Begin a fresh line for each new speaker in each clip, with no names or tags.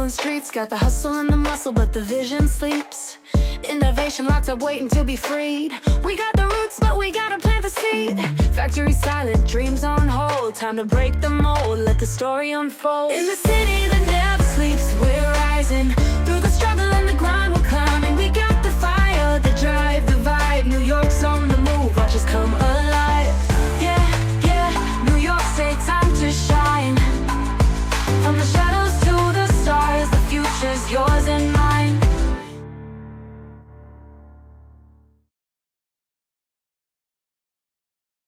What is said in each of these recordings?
bustling streets got the hustle and the muscle, but the vision sleeps. Innovation locked up waiting to be freed. We got the roots, but we gotta plant the seed. Factory silent, dreams on hold. Time to break the mold, let the story unfold. In the city that never sleeps, we're rising. Through the struggle and the grind, we're climbing. We got the fire, the drive, the vibe. New York's on the move, watch us come alive. Yeah, yeah, New York, say time to shine. From the shadows to the stars, the future's yours and mine.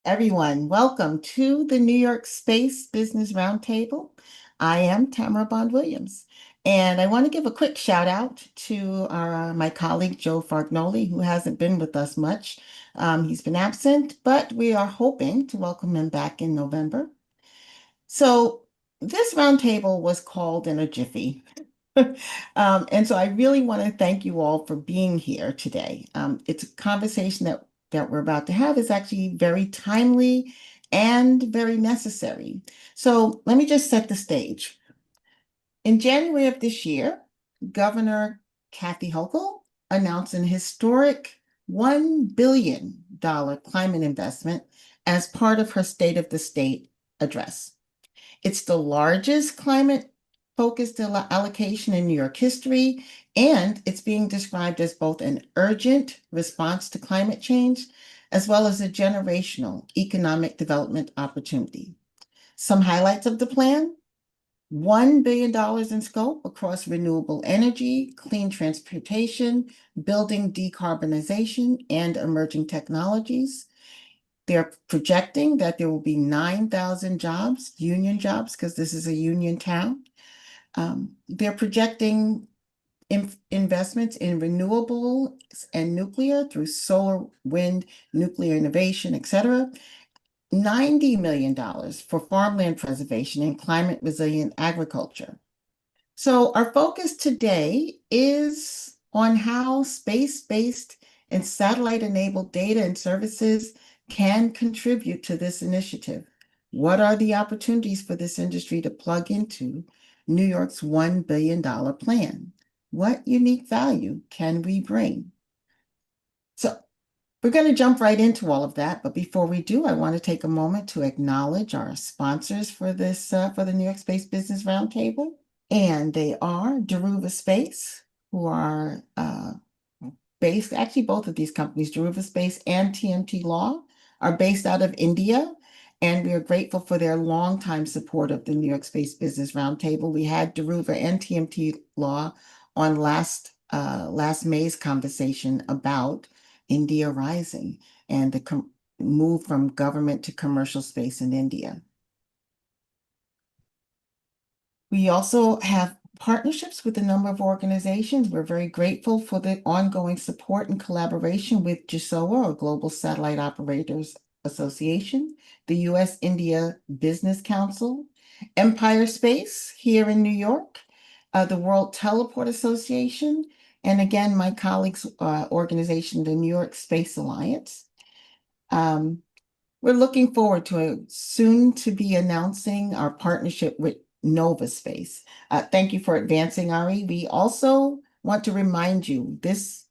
Everyone, welcome to the New York Space Business Roundtable. I am Tamara Bond-Williams, and I want to give a quick shout out to my colleague Joe Fargnoli, who hasn't been with us much. He's been absent, but we are hoping to welcome him back in November. So this roundtable was called in a jiffy. And so I really want to thank you all for being here today. It's a conversation that we're about to have is actually very timely and very necessary. So let me just set the stage. In January of this year, Governor Kathy Hochul announced an historic $1 billion climate investment as part of her State of the State address. It's the largest climate-focused allocation in New York history, and it's being described as both an urgent response to climate change, as well as a generational economic development opportunity. Some highlights of the plan: $1 billion in scope across renewable energy, clean transportation, building decarbonization, and emerging technologies. They're projecting that there will be 9,000 jobs, union jobs, because this is a union town. They're projecting investments in renewables and nuclear through solar, wind, nuclear innovation, etc. $90 million for farmland preservation and climate resilient agriculture. So our focus today is on how space-based and satellite-enabled data and services can contribute to this initiative. What are the opportunities for this industry to plug into New York's $1 billion plan? What unique value can we bring? So we're going to jump right into all of that, but before we do, I want to take a moment to acknowledge our sponsors for this, for the New York Space Business Roundtable, and they are Daruva Space, who are based, actually both of these companies, Daruva Space and TMT Law, are based out of India, and we are grateful for their longtime support of the New York Space Business Roundtable. We had Daruva and TMT Law on last May's conversation about India Rising and the move from government to commercial space in India. We also have partnerships with a number of organizations. We're very grateful for the ongoing support and collaboration with GSOA, or Global Satellite Operators Association, the U.S.-India Business Council, Empire Space here in New York, the World Teleport Association, and again, my colleagues' organization, the New York Space Alliance. We're looking forward to soon to be announcing our partnership with Nova Space. Thank you for advancing, Ari. We also want to remind you this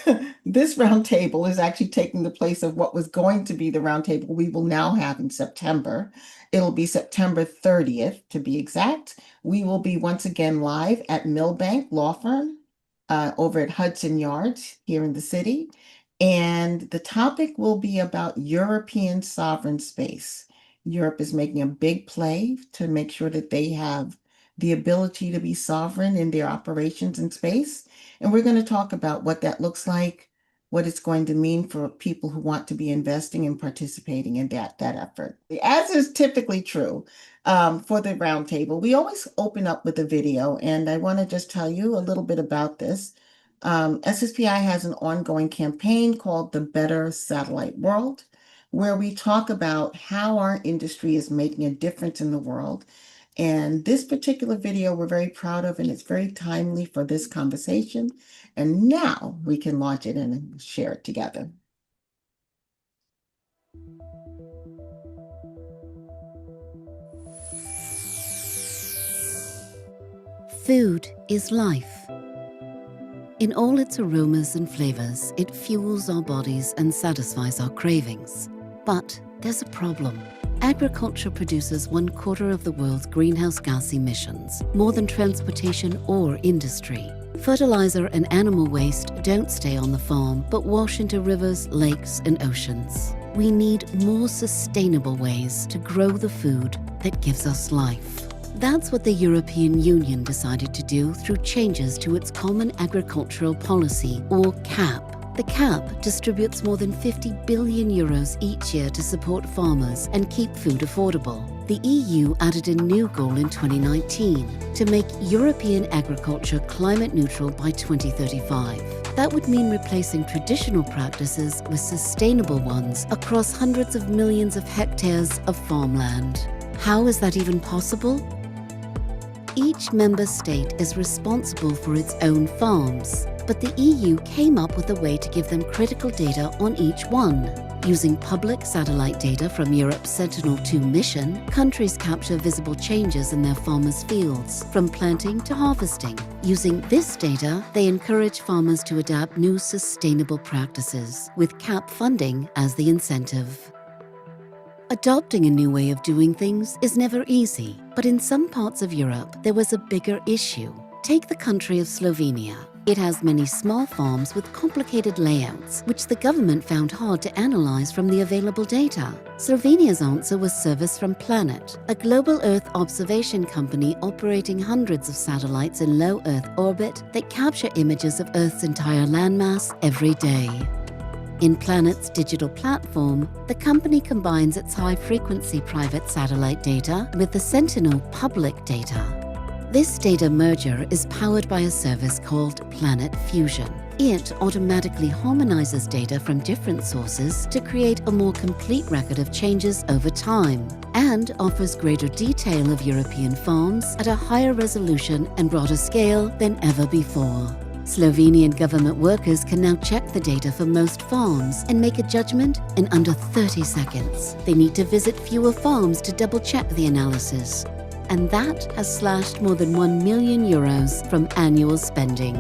roundtable is actually taking the place of what was going to be the roundtable we will now have in September. It'll be September 30th, to be exact. We will be once again live at Milbank Law Firm over at Hudson Yards here in the city. And the topic will be about European sovereign space. Europe is making a big play to make sure that they have the ability to be sovereign in their operations in space. And we're going to talk about what that looks like, what it's going to mean for people who want to be investing and participating in that effort. As is typically true for the roundtable, we always open up with a video, and I want to just tell you a little bit about this. SSPI has an ongoing campaign called The Better Satellite World, where we talk about how our industry is making a difference in the world. And this particular video we're very proud of, and it's very timely for this conversation. And now we can launch it and share it together.
Food is life. In all its aromas and flavors, it fuels our bodies and satisfies our cravings. But there's a problem. Agriculture produces 1/4 of the world's greenhouse gas emissions, more than transportation or industry. Fertilizer and animal waste don't stay on the farm, but wash into rivers, lakes, and oceans. We need more sustainable ways to grow the food that gives us life. That's what the European Union decided to do through changes to its Common Agricultural Policy, or CAP. The CAP distributes more than 50 billion euros each year to support farmers and keep food affordable. The EU added a new goal in 2019 to make European agriculture climate neutral by 2035. That would mean replacing traditional practices with sustainable ones across hundreds of millions of hectares of farmland. How is that even possible? Each member state is responsible for its own farms, but the EU came up with a way to give them critical data on each one. Using public satellite data from Europe's Sentinel-2 mission, countries capture visible changes in their farmers' fields, from planting to harvesting. Using this data, they encourage farmers to adapt new sustainable practices, with CAP funding as the incentive. Adopting a new way of doing things is never easy, but in some parts of Europe, there was a bigger issue. Take the country of Slovenia. It has many small farms with complicated layouts, which the government found hard to analyze from the available data. Slovenia's answer was service from Planet, a global Earth observation company operating hundreds of satellites in low Earth orbit that capture images of Earth's entire landmass every day. In Planet's digital platform, the company combines its high-frequency private satellite data with the Sentinel public data. This data merger is powered by a service called Planet Fusion. It automatically harmonizes data from different sources to create a more complete record of changes over time, and offers greater detail of European farms at a higher resolution and broader scale than ever before. Slovenian government workers can now check the data for most farms and make a judgment in under 30 seconds. They need to visit fewer farms to double-check the analysis. And that has slashed more than €1 million from annual spending.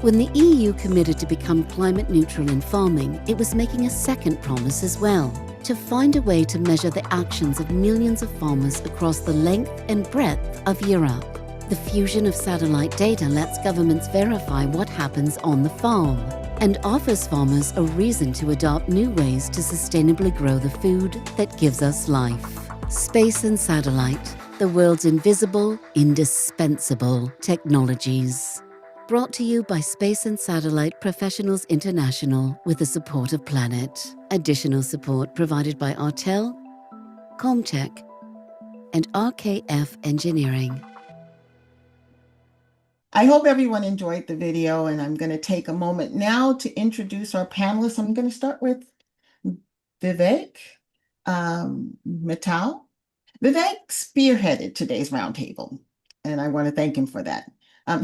When the EU committed to become climate neutral in farming, it was making a second promise as well: to find a way to measure the actions of millions of farmers across the length and breadth of Europe. The fusion of satellite data lets governments verify what happens on the farm and offers farmers a reason to adopt new ways to sustainably grow the food that gives us life. Space and satellite, the world's invisible, indispensable technologies. Brought to you by Space and Satellite Professionals International with the support of Planet. Additional support provided by Artel, Comtech, and RKF Engineering.
I hope everyone enjoyed the video, and I'm going to take a moment now to introduce our panelists. I'm going to start with Vivek Mital. Vivek spearheaded today's roundtable, and I want to thank him for that.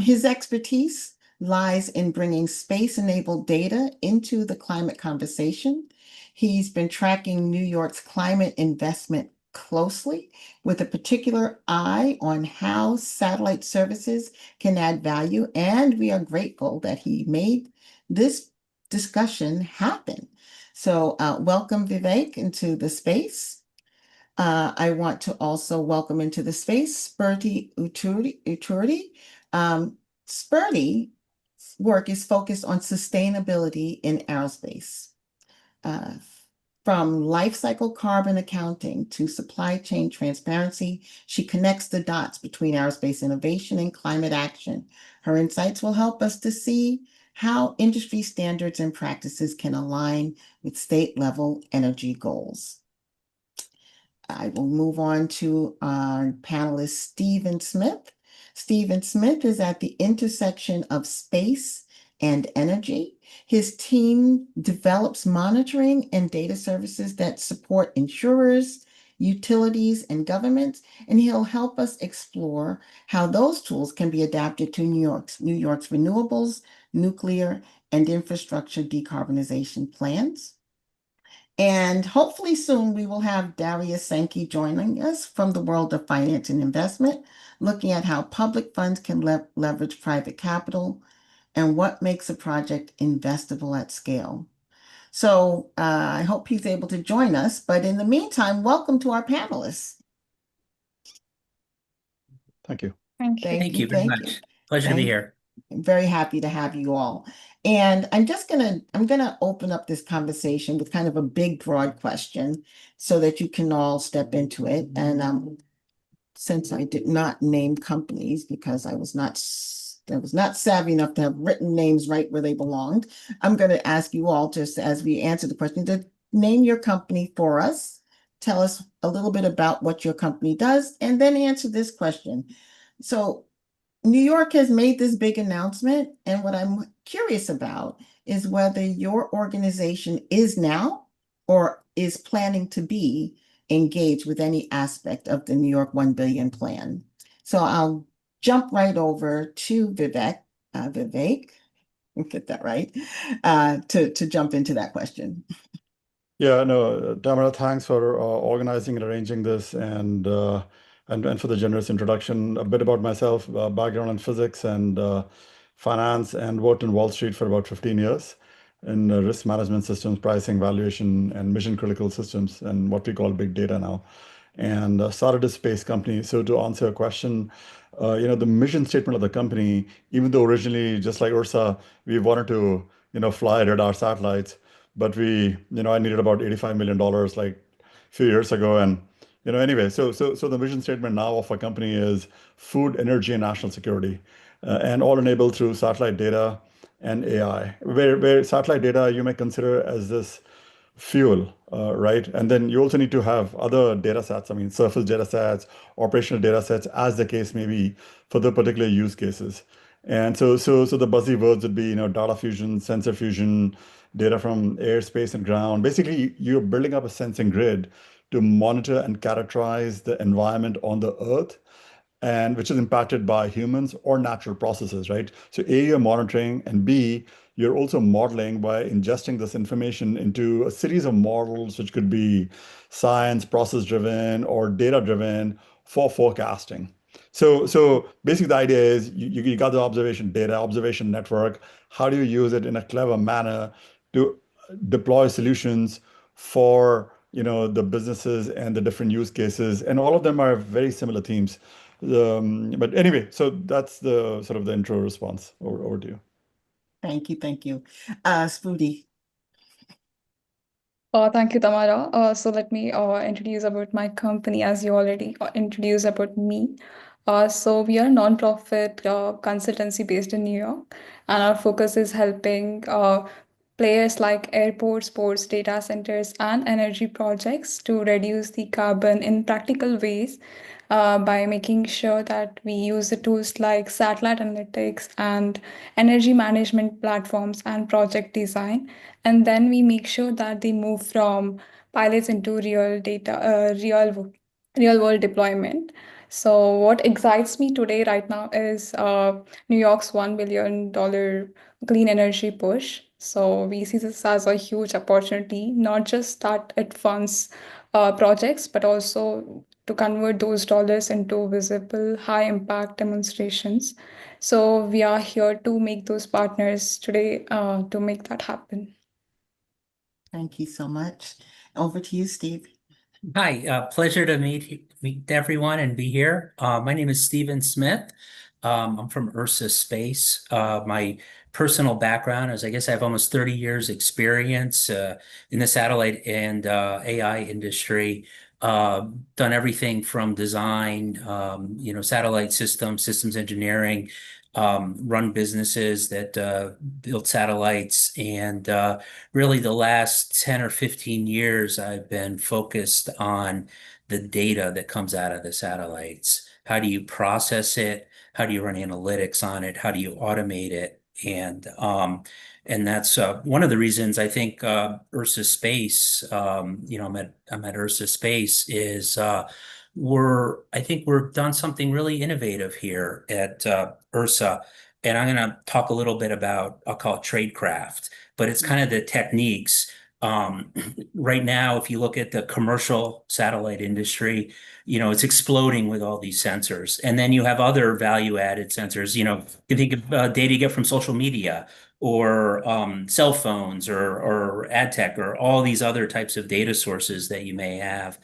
His expertise lies in bringing space-enabled data into the climate conversation. He's been tracking New York's climate investment closely, with a particular eye on how satellite services can add value, and we are grateful that he made this discussion happen. So welcome, Vivek, into the space. I want to also welcome into the space Spurti Utturi. Spurti's work is focused on sustainability in aerospace. From life cycle carbon accounting to supply chain transparency, she connects the dots between aerospace innovation and climate action. Her insights will help us to see how industry standards and practices can align with state-level energy goals. I will move on to our panelist, Stephen Smith. Stephen Smith is at the intersection of space and energy. His team develops monitoring and data services that support insurers, utilities, and governments, and he'll help us explore how those tools can be adapted to New York's renewables, nuclear, and infrastructure decarbonization plans. And hopefully soon we will have Darius Sankey joining us from the world of finance and investment, looking at how public funds can leverage private capital and what makes a project investable at scale. So I hope he's able to join us. But in the meantime, welcome to our panelists.
Thank you.
Thank you.
Thank you very much. Pleasure to be here.
I'm very happy to have you all. And I'm gonna open up this conversation with kind of a big, broad question so that you can all step into it. And since I did not name companies because I was not savvy enough to have written names right where they belonged, I'm going to ask you all, just as we answer the question, to name your company for us. Tell us a little bit about what your company does, and then answer this question. So New York has made this big announcement, and what I'm curious about is whether your organization is now or is planning to be engaged with any aspect of the New York 1 billion plan. So I'll jump right over to Vivek, Vivek, get that right, to jump into that question.
Yeah, no, Tamara, thanks for organizing and arranging this, and for the generous introduction. A bit about myself: background in physics and finance, and worked in Wall Street for about 15 years in risk management systems, pricing, valuation, and mission critical systems, and what we call big data now. And started a space company. So to answer your question, the mission statement of the company, even though originally, just like Ursa, we wanted to, fly radar satellites, but I needed about $85 million like a few years ago. And, anyway, so the mission statement now of our company is food, energy, and national security, and all enabled through satellite data and AI, where satellite data you may consider as this fuel, right? And then you also need to have other data sets, surface data sets, operational data sets, as the case may be for the particular use cases. And so the buzzy words would be, data fusion, sensor fusion, data from air, space, and ground. Basically, you're building up a sensing grid to monitor and characterize the environment on the Earth, and which is impacted by humans or natural processes, right? So A, you're monitoring, and B, you're also modeling by ingesting this information into a series of models, which could be science, process-driven, or data-driven for forecasting. So basically the idea is you got the observation data, observation network. How do you use it in a clever manner to deploy solutions for the businesses and the different use cases? And all of them are very similar themes. But anyway, so that's the sort of the intro response. Over to you.
Thank you. Spurti.
Thank you, Tamara. So let me introduce about my company, as you already introduced about me. So we are a nonprofit consultancy based in New York, and our focus is helping players like airports, ports, data centers, and energy projects to reduce the carbon in practical ways by making sure that we use the tools like satellite analytics and energy management platforms and project design. And then we make sure that they move from pilots into real world deployment. So what excites me today right now is New York's $1 billion clean energy push. So we see this as a huge opportunity, not just that it funds projects, but also to convert those dollars into visible, high impact demonstrations. So we are here to make those partners today to make that happen.
Thank you so much. Over to you, Steve.
Hi, pleasure to meet everyone and be here. My name is Stephen Smith. I'm from Ursa Space. My personal background is, I guess I have almost 30 years experience in the satellite and AI industry. Done everything from design, satellite systems engineering, run businesses that build satellites, and really the last 10 or 15 years, I've been focused on the data that comes out of the satellites. How do you process it? How do you run analytics on it? How do you automate it? And that's one of the reasons I think Ursa Space, I'm at Ursa Space, is I think we've done something really innovative here at Ursa. And I'm going to talk a little bit about, I'll call it tradecraft, but it's kind of the techniques Right now, if you look at the commercial satellite industry, it's exploding with all these sensors. And then you have other value-added sensors, you think of data you get from social media or cell phones or ad tech or all these other types of data sources that you may have.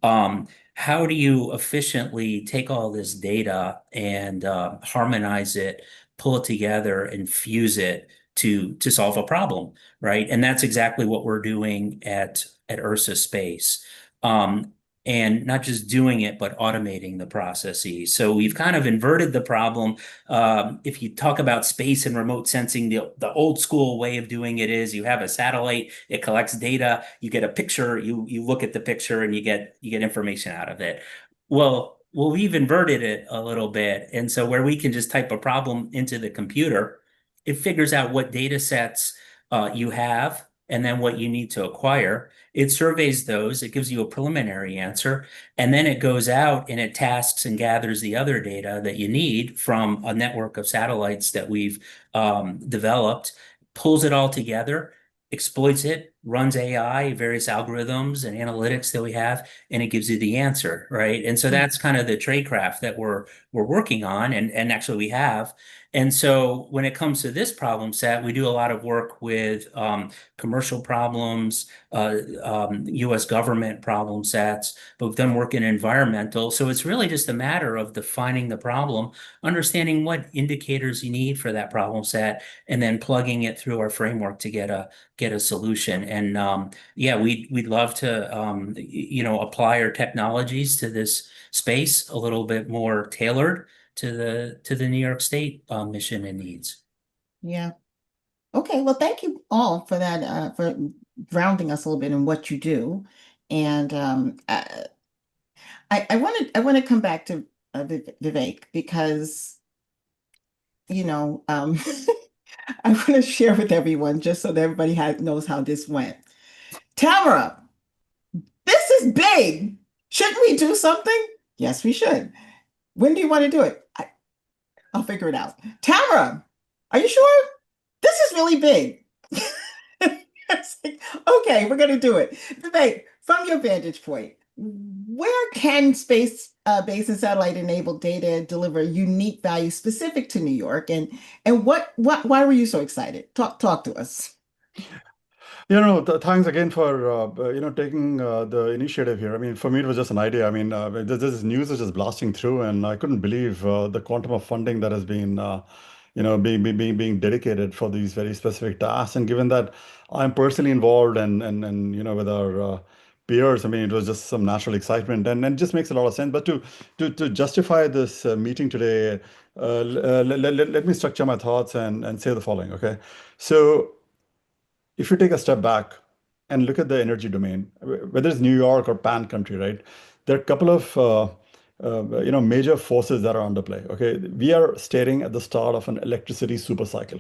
How do you efficiently take all this data and harmonize it, pull it together, and fuse it to solve a problem, right? And that's exactly what we're doing at Ursa Space. And not just doing it, but automating the processes. So we've kind of inverted the problem. If you talk about space and remote sensing, the old school way of doing it is you have a satellite, it collects data, you get a picture, you look at the picture and you get information out of it. Well, we've inverted it a little bit. And so where we can just type a problem into the computer, it figures out what data sets you have and then what you need to acquire. It surveys those, it gives you a preliminary answer, and then it goes out and it tasks and gathers the other data that you need from a network of satellites that we've developed, pulls it all together, exploits it, runs AI, various algorithms and analytics that we have, and it gives you the answer, right? And so that's kind of the tradecraft that we're working on, and actually we have. And so when it comes to this problem set, we do a lot of work with commercial problems, US government problem sets, but we've done work in environmental. So it's really just a matter of defining the problem, understanding what indicators you need for that problem set, and then plugging it through our framework to get a solution. And yeah, we'd love to apply our technologies to this space a little bit more tailored to the New York State mission and needs.
Yeah. Okay. Well, thank you all for that, for grounding us a little bit in what you do. And I want to come back to Vivek because, I want to share with everyone just so that everybody knows how this went. Tamara, this is big. Shouldn't we do something? Yes, we should. When do you want to do it? I'll figure it out. Tamara, are you sure? This is really big. Okay, we're going to do it. Vivek, from your vantage point, where can space-based and satellite-enabled data deliver unique value specific to New York, and why were you so excited? Talk to us.
Thanks again for taking the initiative here. I mean, for me, it was just an idea. I mean, this news is just blasting through, and I couldn't believe the quantum of funding that has been, being dedicated for these very specific tasks. And given that I'm personally involved and with our peers, I mean, it was just some natural excitement, and just makes a lot of sense. But to justify this meeting today, let me structure my thoughts and say the following. Okay, so if you take a step back and look at the energy domain, whether it's New York or pan country, right? There are a couple of major forces that are under play. Okay, we are staring at the start of an electricity super cycle,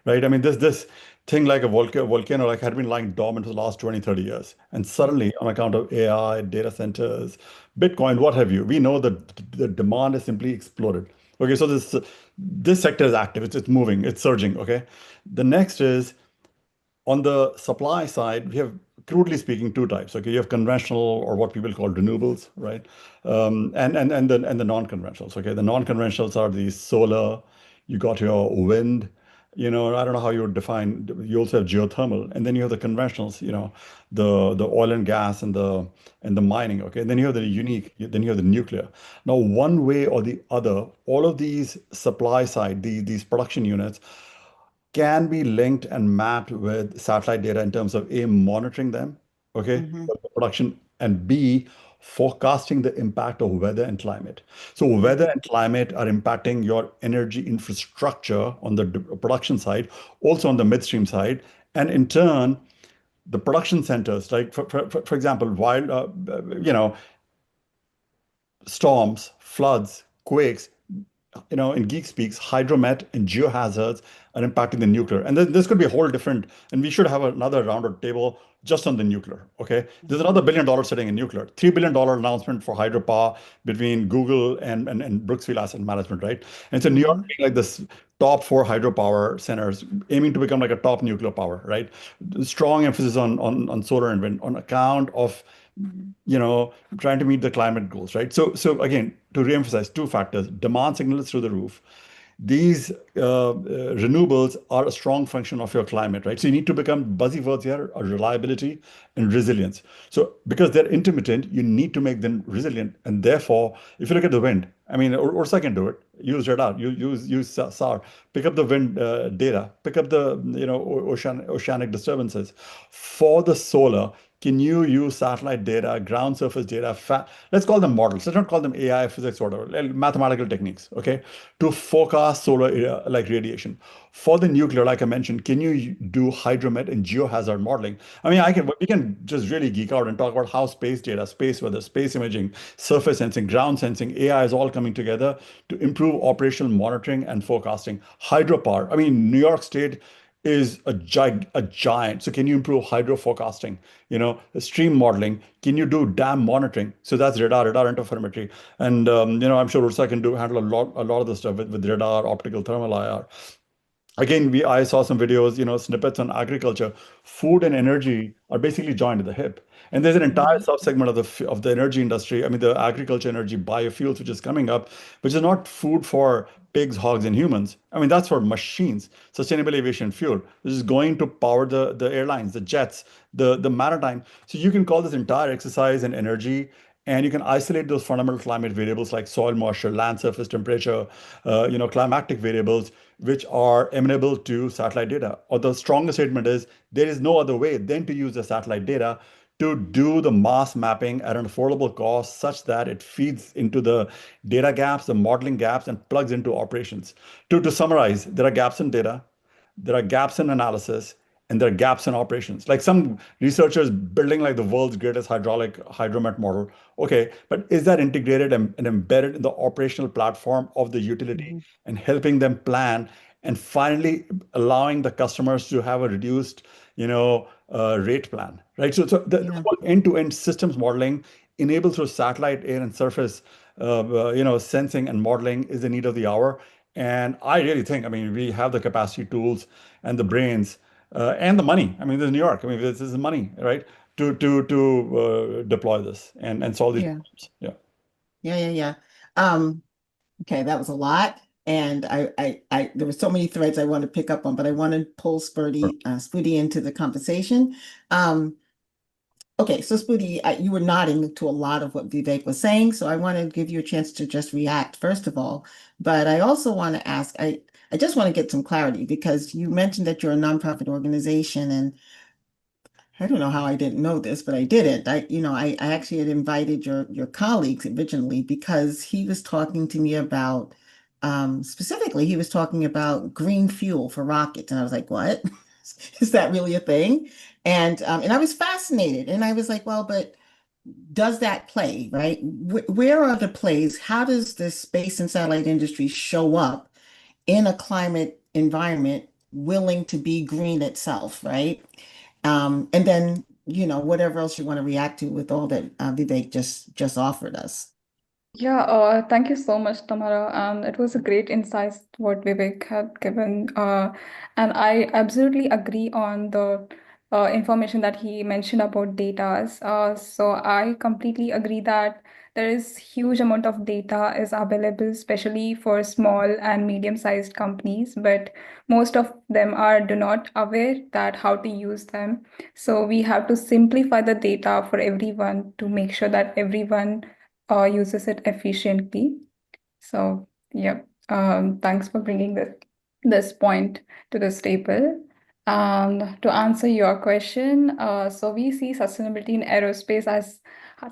right? I mean, this thing like a volcano like had been lying dormant for the last 20, 30 years, and suddenly on account of AI, data centers, Bitcoin, what have you, we know that the demand has simply exploded. Okay, so this sector is active, it's moving, it's surging. Okay, the next is on the supply side, we have, crudely speaking, two types. Okay, you have conventional or what people call renewables, right? And the non-conventionals. Okay, the non-conventionals are the solar. You got your wind. I don't know how you would define. You also have geothermal, and then you have the conventionals. The oil and gas and the mining. Okay, and then you have the unique. Then you have the nuclear. Now, one way or the other, all of these supply side, these production units can be linked and mapped with satellite data in terms of A, monitoring them, okay, the production, and B, forecasting the impact of weather and climate. So weather and climate are impacting your energy infrastructure on the production side, also on the midstream side, and in turn, the production centers, like for example, storms, floods, quakes, in geek speaks, hydromet and geohazards are impacting the nuclear. And this could be a whole different, and we should have another round of table just on the nuclear. Okay. There's another $1 billion sitting in nuclear, $3 billion announcement for hydropower between Google and Brooksfield Asset Management, right? And so New York being like this top 4 hydropower centers, aiming to become like a top nuclear power, right? Strong emphasis on solar and wind on account of trying to meet the climate goals, right? So again, to reemphasize 2 factors, demand signal is through the roof. These renewables are a strong function of your climate, right? So you need to become buzzwords here are reliability and resilience. So because they're intermittent, you need to make them resilient. And therefore, if you look at the wind, I mean, Ursa can do it. Use radar. Use SAR. Pick up the wind data. Pick up the oceanic disturbances. For the solar, can you use satellite data, ground surface data? Let's call them models. Let's not call them AI, physics, whatever. Mathematical techniques, okay, to forecast solar like radiation. For the nuclear, like I mentioned, can you do hydromet and geohazard modeling? I mean, we can just really geek out and talk about how space data, space weather, space imaging, surface sensing, ground sensing, AI is all coming together to improve operational monitoring and forecasting. Hydropower. I mean, New York State is a giant. So can you improve hydro forecasting? Stream modeling. Can you do dam monitoring? So that's radar interferometry. And I'm sure Ursa can handle a lot of the stuff with radar, optical thermal IR. Again, I saw some videos, snippets on agriculture. Food and energy are basically joined at the hip. And there's an entire subsegment of the energy industry. I mean, the agriculture energy biofuels, which is coming up, which is not food for pigs, hogs, and humans. I mean, that's for machines. Sustainable aviation fuel. This is going to power the airlines, the jets, the maritime. So you can call this entire exercise and energy, and you can isolate those fundamental climate variables like soil moisture, land surface temperature, climatic variables, which are amenable to satellite data. Or the strongest statement is there is no other way than to use the satellite data to do the mass mapping at an affordable cost such that it feeds into the data gaps, the modeling gaps, and plugs into operations. To summarize, there are gaps in data, there are gaps in analysis, and there are gaps in operations. Like some researchers building like the world's greatest hydraulic hydromet model. Okay, but is that integrated and embedded in the operational platform of the utility and helping them plan and finally allowing the customers to have a reduced, rate plan, right? So the whole end-to-end systems modeling enabled through satellite, air, and surface, sensing and modeling is the need of the hour. And I really think, I mean, we have the capacity, tools, and the brains and the money. I mean, this is New York. I mean, this is money, right? To deploy this and solve these problems.
Yeah. Okay, that was a lot. And there were so many threads I want to pick up on, but I want to pull Spurti into the conversation. Okay, so Spurti, you were nodding to a lot of what Vivek was saying, so I want to give you a chance to just react, first of all. But I also want to ask, I just want to get some clarity because you mentioned that you're a nonprofit organization, and I don't know how I didn't know this, but I didn't. I actually had invited your colleagues originally because he was talking to me about, specifically, he was talking about green fuel for rockets, and I was like, what? Is that really a thing? And I was fascinated, and I was like, well, but does that play, right? Where are the plays? How does the space and satellite industry show up in a climate environment willing to be green itself, right? And then, whatever else you want to react to with all that Vivek just offered us.
Yeah, thank you so much, Tamara. And it was a great insight what Vivek had given. And I absolutely agree on the information that he mentioned about data. So I completely agree that there is huge amount of data is available, especially for small and medium-sized companies, but most of them do not aware that how to use them. So we have to simplify the data for everyone to make sure that everyone uses it efficiently. So yeah, thanks for bringing this point to this table. And to answer your question, so we see sustainability in aerospace as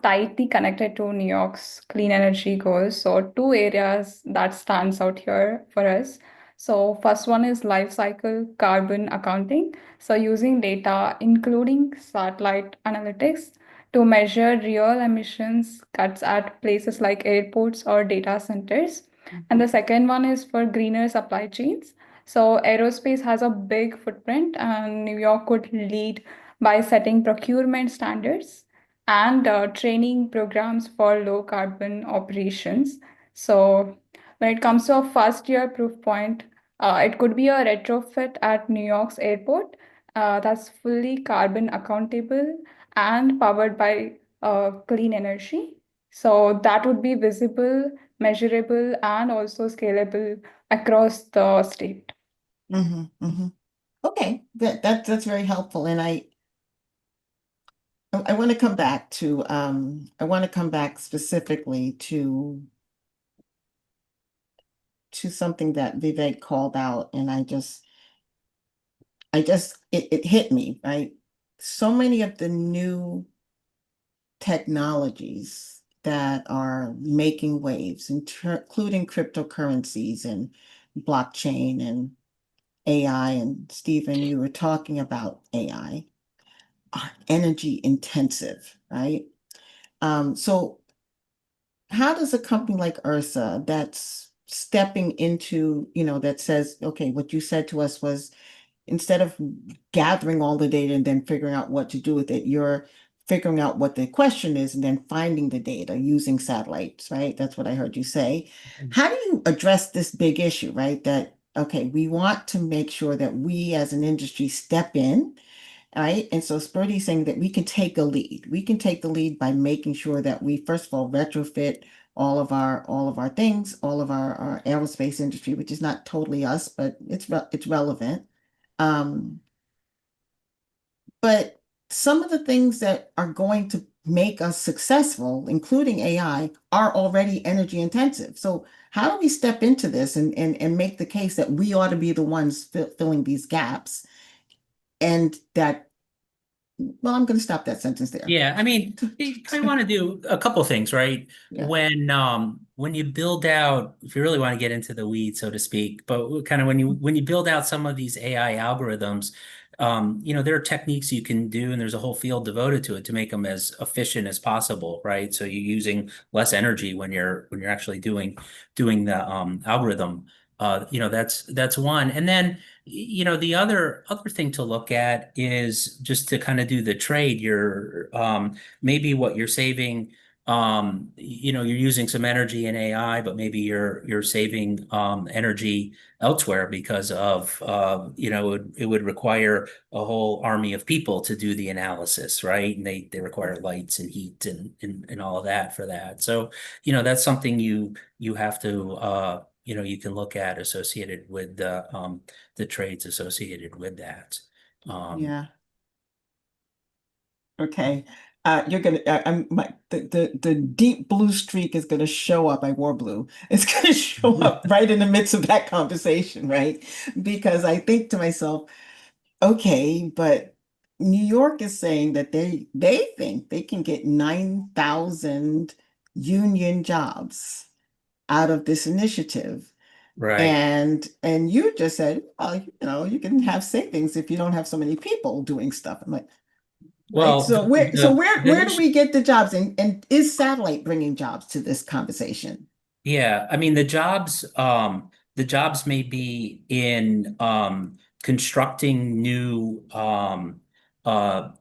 tightly connected to New York's clean energy goals. So two areas that stands out here for us. So first one is life cycle carbon accounting. So using data, including satellite analytics, to measure real emissions cuts at places like airports or data centers. And the second one is for greener supply chains. So aerospace has a big footprint, and New York could lead by setting procurement standards and training programs for low carbon operations. So when it comes to a first year proof point, it could be a retrofit at New York's airport that's fully carbon accountable and powered by clean energy. So that would be visible, measurable, and also scalable across the state.
Okay, that's very helpful. And I want to come back to I want to come back specifically to something that Vivek called out, and it hit me, right? So many of the new technologies that are making waves, including cryptocurrencies and blockchain and AI, and Stephen, you were talking about AI, are energy intensive, right? So how does a company like Ursa that's stepping into, that says, okay, what you said to us was instead of gathering all the data and then figuring out what to do with it, you're figuring out what the question is and then finding the data using satellites, right? That's what I heard you say. How do you address this big issue, right? That, okay, we want to make sure that we as an industry step in, right? And so Spurti is saying that we can take a lead. We can take the lead by making sure that we, first of all, retrofit all of our things, all of our aerospace industry, which is not totally us, but it's relevant. But some of the things that are going to make us successful, including AI, are already energy intensive. So how do we step into this and make the case that we ought to be the ones filling these gaps? And that, well, I'm going to stop that sentence there.
Yeah, I mean, you kind of want to do a couple things, right?
Yeah.
When you build out, if you really want to get into the weeds, so to speak, but kind of when you build out some of these AI algorithms, there are techniques you can do, and there's a whole field devoted to it to make them as efficient as possible, right? So you're using less energy when you're actually doing the algorithm. That's one. And then the other thing to look at is just to kind of do the trade. You're maybe what you're saving, you're using some energy in AI, but maybe you're saving energy elsewhere because of it would require a whole army of people to do the analysis, right? And they require lights and heat and all of that for that. So, that's something you have to you can look at associated with the trades associated with that.
Yeah. Okay. You're gonna. The deep blue streak is gonna show up. I wore blue. It's gonna show up right in the midst of that conversation, right? Because I think to myself, okay, but New York is saying that they think they can get 9,000 union jobs out of this initiative.
Right.
And you just said, well, you can have savings if you don't have so many people doing stuff. I'm like, right.
Well,
So where do we get the jobs? And is satellite bringing jobs to this conversation?
yeah, I mean the jobs may be in constructing new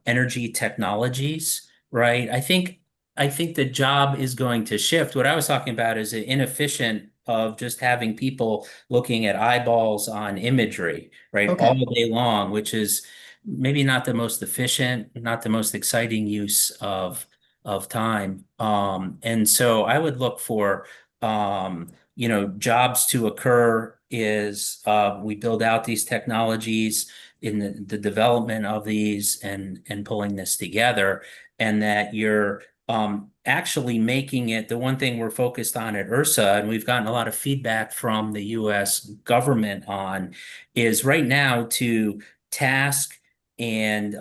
energy technologies, right? I think the job is going to shift. What I was talking about is the inefficient of just having people looking at eyeballs on imagery, right, all
Okay.
day long, which is maybe not the most efficient, not the most exciting use of time. And so I would look for jobs to occur is we build out these technologies in the development of these and pulling this together, and that you're actually making it the one thing we're focused on at Ursa, and we've gotten a lot of feedback from the US government on, is right now to task and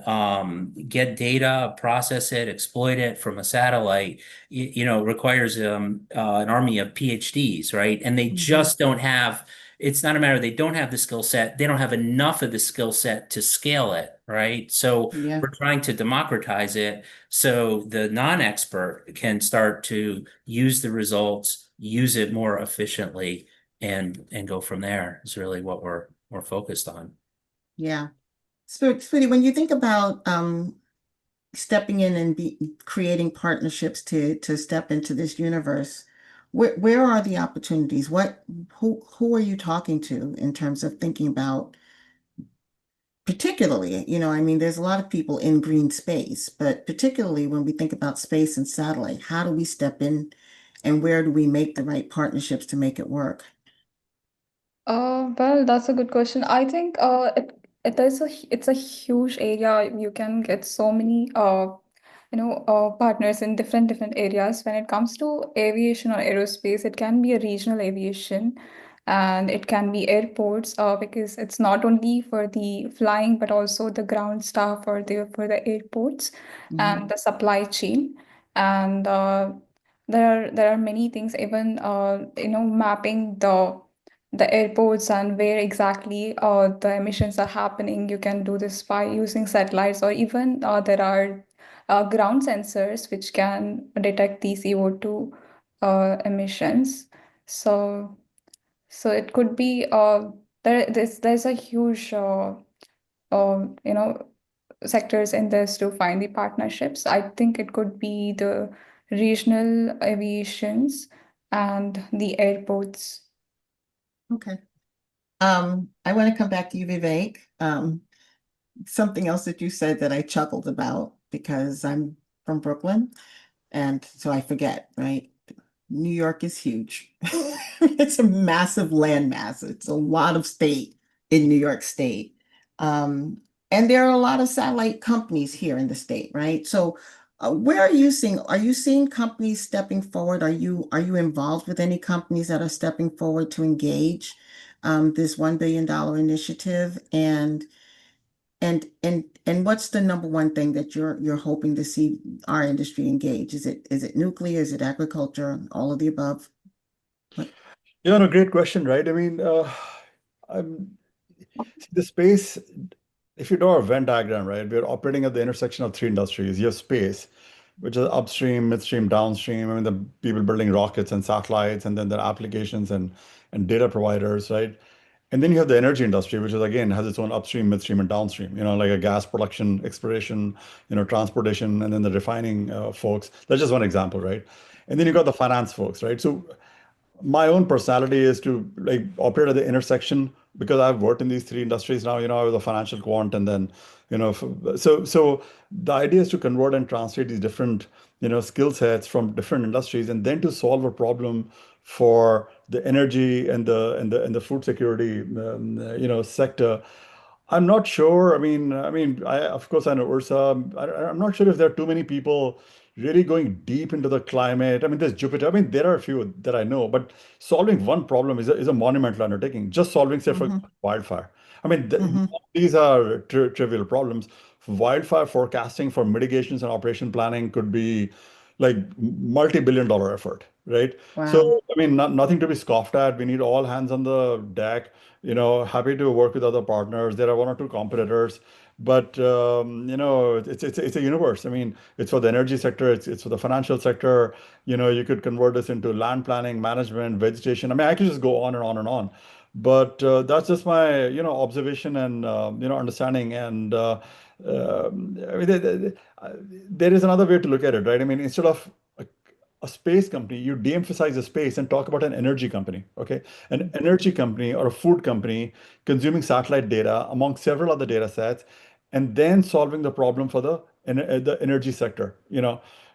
get data, process it, exploit it from a satellite, requires an army of PhDs, right? And they just don't have, it's not a matter they don't have the skill set, they don't have enough of the skill set to scale it, right? So
Yeah.
we're trying to democratize it so the non-expert can start to use the results, use it more efficiently, and go from there is really what we're focused on.
Yeah. Spurti, when you think about stepping in and creating partnerships to step into this universe, where are the opportunities? Who are you talking to in terms of thinking about, particularly, I mean, there's a lot of people in green space, but particularly when we think about space and satellite, how do we step in and where do we make the right partnerships to make it work?
Well, that's a good question. I think it's a huge area. You can get so many partners in different areas. When it comes to aviation or aerospace, it can be a regional aviation, and it can be airports. Because it's not only for the flying, but also the ground staff for the airports
Mhm.
and the supply chain. And there are many things, even mapping the airports and where exactly the emissions are happening. You can do this by using satellites, or even there are ground sensors which can detect the CO2 emissions. So, so it could be there's a huge uh, you know sectors in this to find the partnerships. I think it could be the regional aviations and the airports.
Okay. I want to come back to you, Vivek. Something else that you said that I chuckled about because I'm from Brooklyn, and so I forget, right? New York is huge. It's a massive landmass. It's a lot of state in New York State. Um, and there are a lot of satellite companies here in the state, right? So where are you seeing companies stepping forward? Are you involved with any companies that are stepping forward to engage this $1 billion initiative? And what's the number one thing that you're hoping to see our industry engage? Is it nuclear? Is it agriculture? All of the above? What?
Yeah, no, great question, right? I mean, I'm see the space. If you draw a Venn diagram, right, we're operating at the intersection of three industries. You have space, which is upstream, midstream, downstream. I mean, the people building rockets and satellites, and then their applications and data providers, right? And then you have the energy industry, which is again has its own upstream, midstream, and downstream. Like a gas production, exploration, transportation, and then the refining folks. That's just one example, right? And then you got the finance folks, right? So my own personality is to like operate at the intersection because I've worked in these three industries now. I was a financial quant, and then so the idea is to convert and translate these different skill sets from different industries, and then to solve a problem for the energy and the food security sector. I'm not sure. Of course, I know Ursa. I'm not sure if there are too many people really going deep into the climate. I mean, there's Jupiter. I mean, there are a few that I know, but solving one problem is a monumental undertaking. Just solving, say, for
Hmm.
wildfire. I mean,
Hmm.
these are trivial problems. Wildfire forecasting for mitigations and operation planning could be like multi-billion-dollar effort, right?
Wow.
So, I mean, nothing to be scoffed at. We need all hands on the deck. Happy to work with other partners. There are one or two competitors, but it's a universe. I mean, it's for the energy sector. It's for the financial sector. You could convert this into land planning, management, vegetation. I mean, I could just go on and on and on. But that's just my observation and understanding. And I mean, there is another way to look at it, right? I mean, instead of a space company, you de-emphasize the space and talk about an energy company, okay? An energy company or a food company consuming satellite data among several other data sets, and then solving the problem for the energy sector,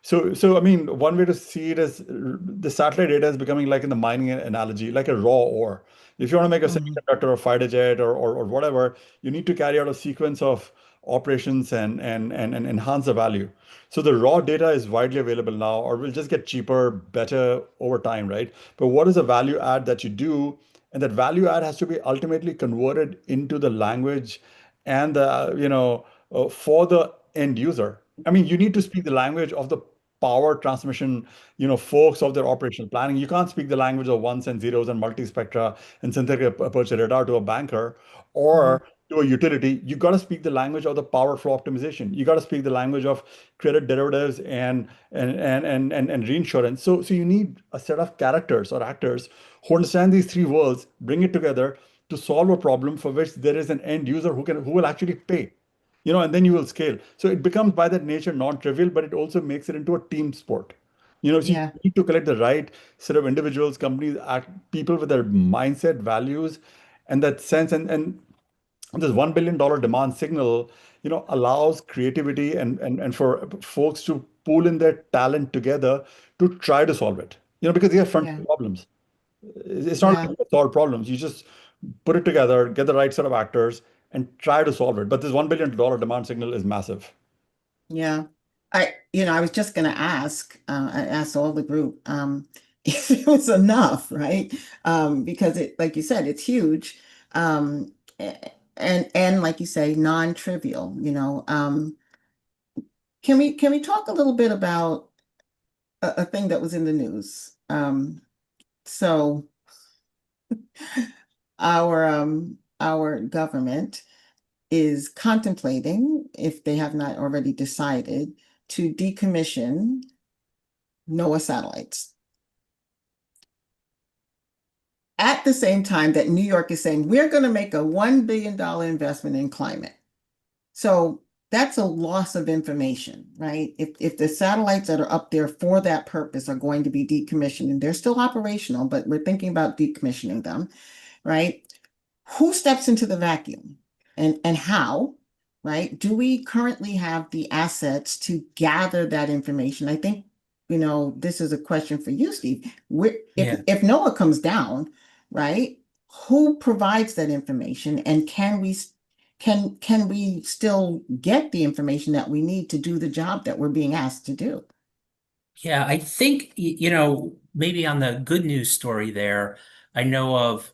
So I mean, one way to see it is the satellite data is becoming like in the mining analogy, like a raw ore. If you want to make a
Hmm.
semiconductor or fighter jet or whatever, you need to carry out a sequence of operations and enhance the value. So the raw data is widely available now, or will just get cheaper, better over time, right? But what is the value add that you do? And that value add has to be ultimately converted into the language and for the end user. I mean, you need to speak the language of the power transmission, folks of their operational planning. You can't speak the language of ones and zeros and multispectra and synthetic aperture radar to a banker,
Hmm.
or to a utility, you got to speak the language of the power flow optimization. You got to speak the language of credit derivatives and reinsurance. So you need a set of characters or actors who understand these three worlds, bring it together to solve a problem for which there is an end user who will actually pay. And then you will scale. So it becomes by that nature non-trivial, but it also makes it into a team sport. So you
Yeah.
need to collect the right set of individuals, companies, people with their mindset, values, and that sense. And this $1 billion demand signal, allows creativity and for folks to pool in their talent together to try to solve it. Because they have front
Yeah.
problems. It's not
Yeah.
like you solve problems. You just put it together, get the right set of actors, and try to solve it. But this $1 billion demand signal is massive.
Yeah. I was just going to ask, I asked all the group, if it was enough, right? Because like you said, it's huge. And like you say, non-trivial, can we talk a little bit about a thing that was in the news? So our government is contemplating, if they have not already decided, to decommission NOAA satellites. At the same time that New York is saying, we're going to make a $1 billion investment in climate. So that's a loss of information, right? If the satellites that are up there for that purpose are going to be decommissioned, and they're still operational, but we're thinking about decommissioning them, right? Who steps into the vacuum and how, right? Do we currently have the assets to gather that information? I think, this is a question for you, Steve.
Yeah.
If NOAA comes down, right, who provides that information, and can we still get the information that we need to do the job that we're being asked to do?
Yeah, I think, maybe on the good news story there, I know of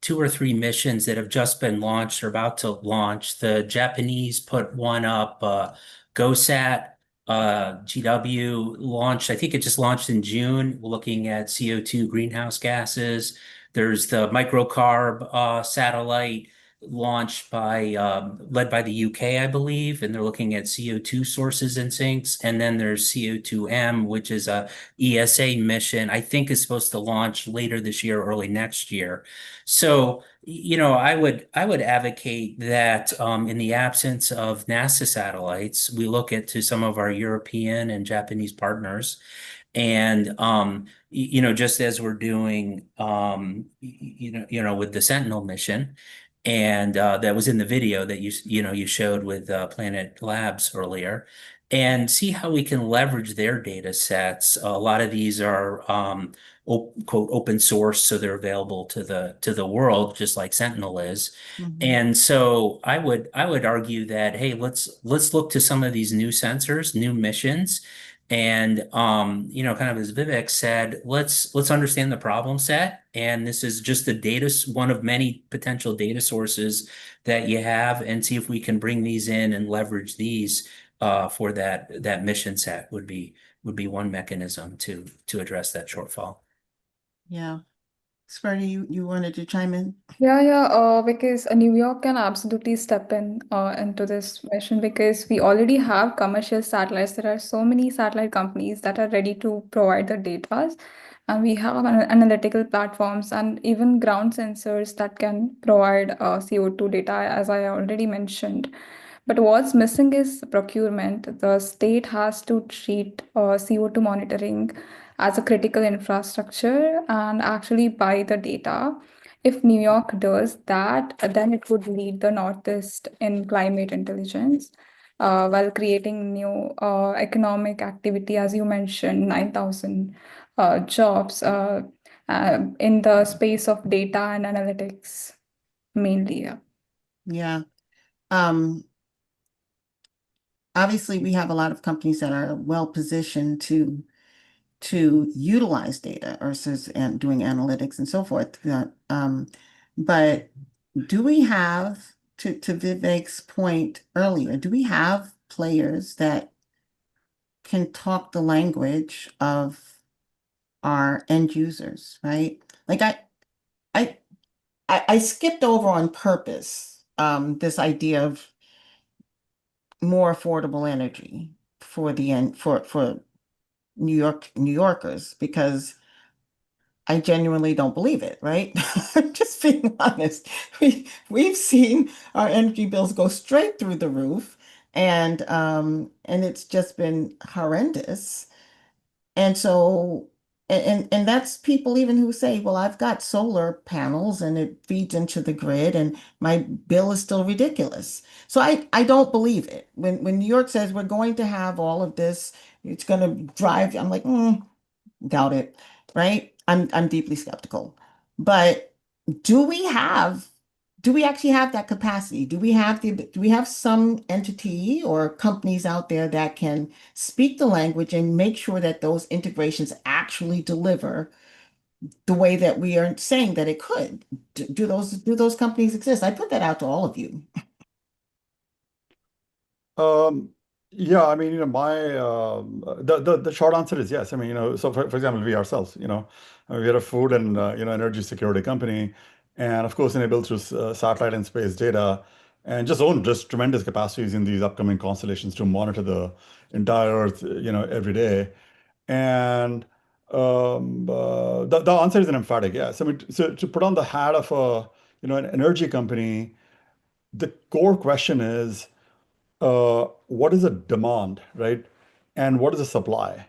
two or three missions that have just been launched or about to launch. The Japanese put one up, GoSat, GW launched, I think it just launched in June, looking at CO2 greenhouse gases. There's the microcarb satellite launched by led by the UK, I believe, and they're looking at CO2 sources and sinks. And then there's CO2M, which is a ESA mission, I think is supposed to launch later this year, early next year. So, I would advocate that in the absence of NASA satellites, we look at to some of our European and Japanese partners. And just as we're doing with the Sentinel mission, and that was in the video that you showed with Planet Labs earlier, and see how we can leverage their data sets. A lot of these are quote open source, so they're available to the world, just like Sentinel is.
Mhm.
And so I would argue that, hey, let's look to some of these new sensors, new missions, and kind of as Vivek said, let's understand the problem set. And this is just the data, one of many potential data sources that you have, and see if we can bring these in and leverage these for that mission set would be one mechanism to address that shortfall.
Yeah. Spurti, you wanted to chime in?
Yeah, because New York can absolutely step in into this mission because we already have commercial satellites. There are so many satellite companies that are ready to provide the data, and we have analytical platforms and even ground sensors that can provide CO2 data, as I already mentioned. But what's missing is procurement. The state has to treat CO2 monitoring as a critical infrastructure and actually buy the data. If New York does that, then it would lead the Northeast in climate intelligence, while creating new economic activity, as you mentioned, 9,000 jobs in the space of data and analytics mainly. Yeah.
Yeah. Um, Obviously, we have a lot of companies that are well positioned to utilize data versus and doing analytics and so forth. But do we have, to Vivek's point earlier, do we have players that can talk the language of our end users, right? Like I skipped over on purpose this idea of more affordable energy for the end for New Yorkers, because I genuinely don't believe it, right? Just being honest. We've seen our energy bills go straight through the roof, and it's just been horrendous. And so, and that's people even who say, well, I've got solar panels and it feeds into the grid and my bill is still ridiculous. So I don't believe it. When New York says we're going to have all of this, it's going to drive, I'm like, doubt it, right? I'm deeply skeptical. But do we have do we actually have that capacity? Do we have some entity or companies out there that can speak the language and make sure that those integrations actually deliver the way that we are saying that it could? Do those companies exist? I put that out to all of you.
Um, yeah, I mean, my the short answer is yes. I mean, so for example, we ourselves, we are a food and energy security company, and of course enabled through satellite and space data, and just own just tremendous capacities in these upcoming constellations to monitor the entire Earth, every day. And the answer is an emphatic yes. I mean, so to put on the hat of an energy company, the core question is what is the demand, right? And what is the supply,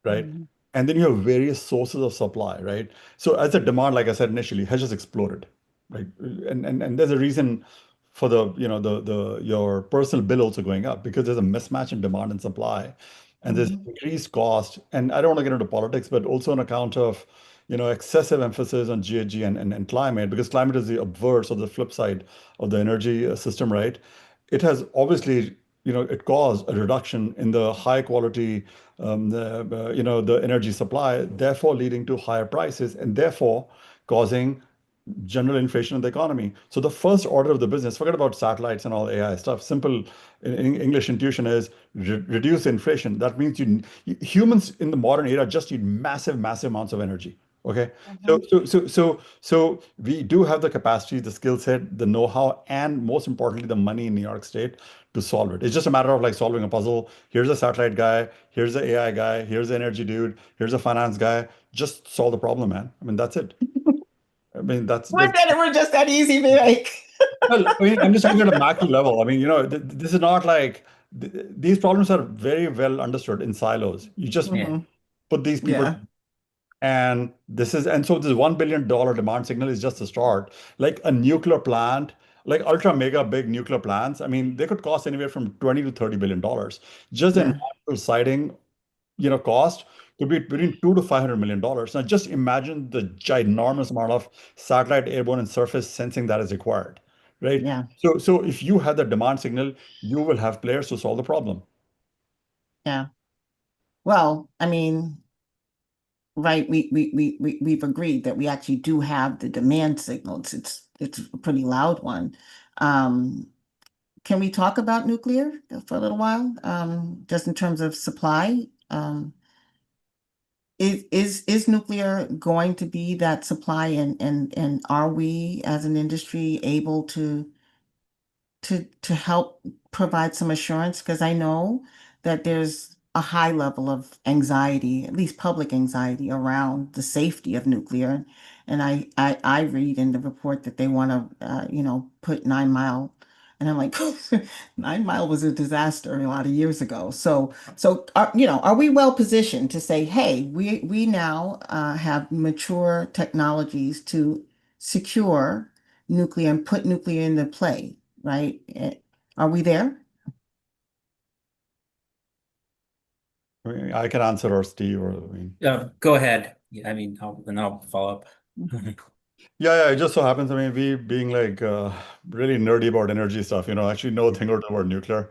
right?
Mhm.
And then you have various sources of supply, right? So as the demand, like I said initially, has just exploded, right? And there's a reason for your personal bill also going up because there's a mismatch in demand and supply, and there's
Mhm.
increased cost. And I don't want to get into politics, but also on account of excessive emphasis on GHG and climate, because climate is the obverse or the flip side of the energy system, right? It has obviously, it caused a reduction in the high quality, the energy supply, therefore leading to higher prices and therefore causing general inflation in the economy. So the first order of the business, forget about satellites and all AI stuff. Simple English intuition is reduce inflation. That means humans in the modern era just need massive, massive amounts of energy. Okay. So,
Mhm.
so we do have the capacity, the skill set, the know-how, and most importantly, the money in New York State to solve it. It's just a matter of like solving a puzzle. Here's a satellite guy, here's the AI guy, here's the energy dude, here's a finance guy. Just solve the problem, man. I mean, that's it. I mean,
We're just that easy, Vivek.
well, I mean, I'm just talking at a macro level. I mean, this is not like these problems are very well understood in silos. You just
Yeah.
Mhm.
put these people,
Yeah,
and so this $1 billion demand signal is just a start. Like a nuclear plant, like ultra mega big nuclear plants. I mean, they could cost anywhere from 20 to $30 billion. Just the
yeah,
environmental siting, cost could be between $200 to $500 million. Now, just imagine the ginormous amount of satellite, airborne, and surface sensing that is required, right?
yeah,
So if you have the demand signal, you will have players to solve the problem.
yeah. Well, I mean, right, we've agreed that we actually do have the demand signals. It's a pretty loud one. Um, can we talk about nuclear for a little while? Just in terms of supply. Is nuclear going to be that supply, and are we as an industry able to help provide some assurance? Because I know that there's a high level of anxiety, at least public anxiety, around the safety of nuclear. And I read in the report that they want to, put 9 Mile, and I'm like, 9 Mile was a disaster a lot of years ago. So are we well positioned to say, hey, we now have mature technologies to secure nuclear and put nuclear into play, right? Are we there?
I mean, I can answer or Steve or I mean.
Go ahead. Yeah, I mean, I'll follow up.
Yeah, it just so happens. I mean, we being like really nerdy about energy stuff, actually know a thing or two about nuclear.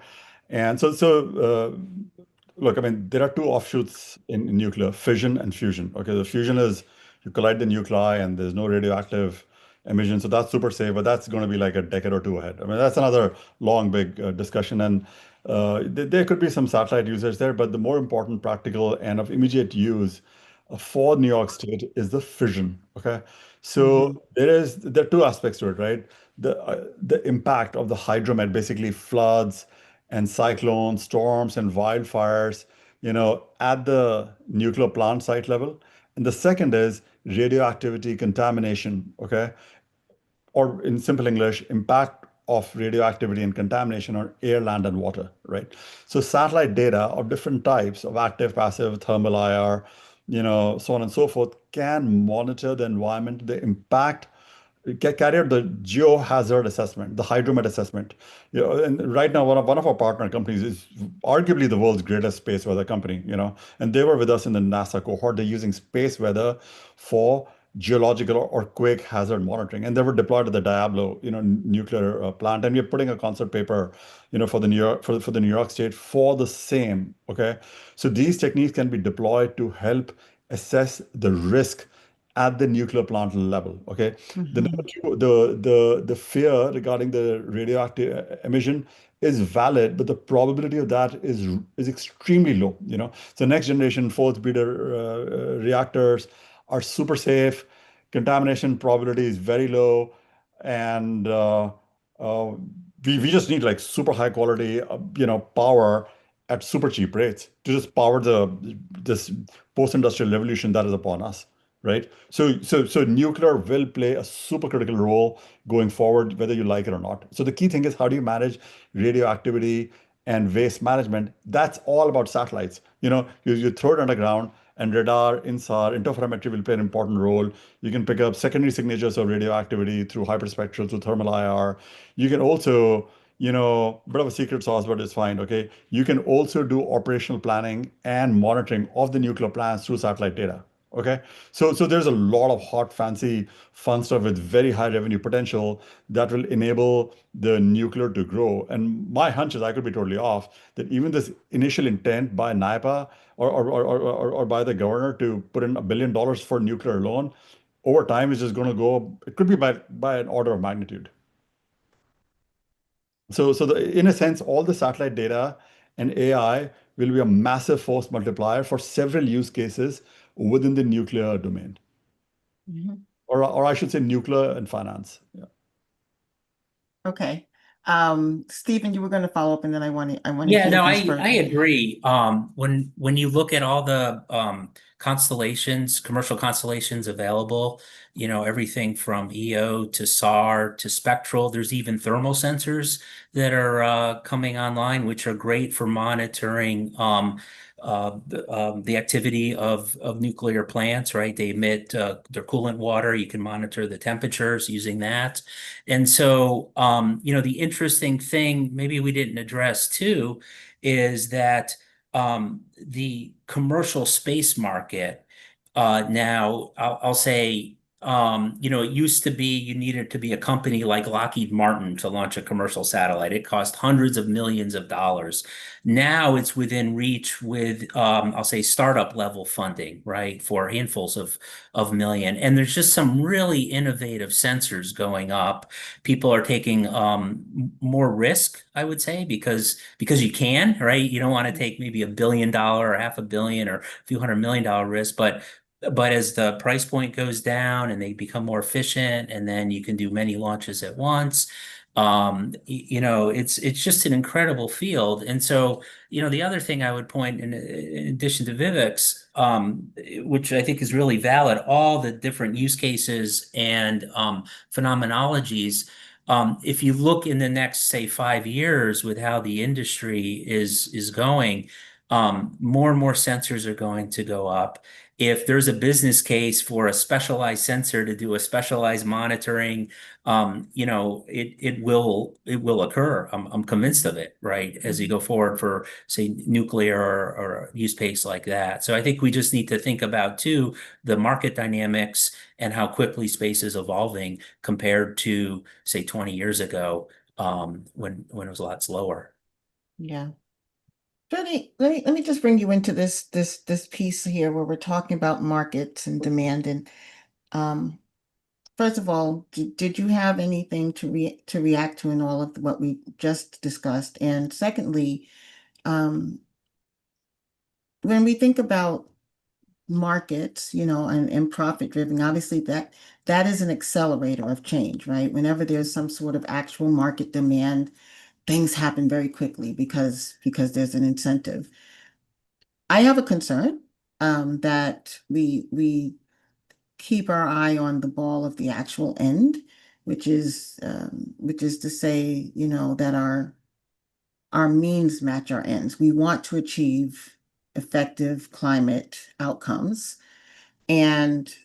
And look, I mean, there are two offshoots in nuclear, fission and fusion. Okay, the fusion is you collide the nuclei and there's no radioactive emission, so that's super safe. But that's going to be like a decade or two ahead. I mean, that's another long, big discussion. And there could be some satellite users there, but the more important, practical, and of immediate use for New York State is the fission. Okay.
Mhm.
So there are two aspects to it, right? the impact of the hydromet, basically floods and cyclones, storms and wildfires, at the nuclear plant site level. And the second is radioactivity contamination, okay? Or in simple English, impact of radioactivity and contamination on air, land, and water, right? So satellite data of different types of active, passive, thermal IR, so on and so forth, can monitor the environment, the impact, carry out the geohazard assessment, the hydromet assessment. And right now, one of our partner companies is arguably the world's greatest space weather company, and they were with us in the NASA cohort. They're using space weather for geological or quake hazard monitoring, and they were deployed at the Diablo, nuclear plant. And we're putting a concept paper, for the New York for the New York State for the same. Okay, so these techniques can be deployed to help assess the risk at the nuclear plant level. Okay, the number two, the fear regarding the radioactive emission is valid, but the probability of that is extremely low. So next generation fourth breeder reactors are super safe. Contamination probability is very low, and uh, we just need like super high quality, power at super cheap rates to just power this post-industrial revolution that is upon us, right? So nuclear will play a super critical role going forward, whether you like it or not. So the key thing is, how do you manage radioactivity and waste management? That's all about satellites. You throw it underground, and radar, INSAR, interferometry will play an important role. You can pick up secondary signatures of radioactivity through hyperspectral, through thermal IR. You can also, bit of a secret sauce, but it's fine. Okay. You can also do operational planning and monitoring of the nuclear plants through satellite data. Okay. So there's a lot of hot, fancy, fun stuff with very high revenue potential that will enable the nuclear to grow. And my hunch is, I could be totally off, that even this initial intent by NIPA or by the governor to put in $1 billion for nuclear alone, over time is just going to go, it could be by an order of magnitude. So in a sense, all the satellite data and AI will be a massive force multiplier for several use cases within the nuclear domain,
Mhm.
or I should say nuclear and finance. Yeah.
Okay. Stephen, you were going to follow up, and then I want to
Yeah,
hear
no,
from
I
Spurti.
agree. When you look at all the constellations, commercial constellations available, everything from EO to SAR to spectral, there's even thermal sensors that are coming online, which are great for monitoring the activity of nuclear plants, right? They emit their coolant water. You can monitor the temperatures using that. And so, the interesting thing, maybe we didn't address too, is that the commercial space market, now I'll say, it used to be you needed to be a company like Lockheed Martin to launch a commercial satellite. It cost hundreds of millions of dollars. Now it's within reach with, I'll say, startup level funding, right, for handfuls of million. And there's just some really innovative sensors going up. People are taking more risk, I would say, because you can, right? You don't want to take maybe $1 billion or $500 million or a few $100 million risk, but as the price point goes down and they become more efficient, and then you can do many launches at once, it's just an incredible field. And so, the other thing I would point in addition to Vivek's, which I think is really valid, all the different use cases and phenomenologies. If you look in the next, say, 5 years with how the industry is going, more and more sensors are going to go up. If there's a business case for a specialized sensor to do a specialized monitoring, it will occur. I'm convinced of it, right? As you go forward for, say, nuclear or a use case like that. So I think we just need to think about too the market dynamics and how quickly space is evolving compared to, say, 20 years ago, when it was a lot slower.
Yeah. Spurti, let me just bring you into this piece here where we're talking about markets and demand. And first of all, did you have anything to react to in all of what we just discussed? And secondly, when we think about markets, and profit driven, obviously that is an accelerator of change, right? Whenever there's some sort of actual market demand, things happen very quickly because there's an incentive. I have a concern that we keep our eye on the ball of the actual end, which is to say, that our means match our ends. We want to achieve effective climate outcomes, and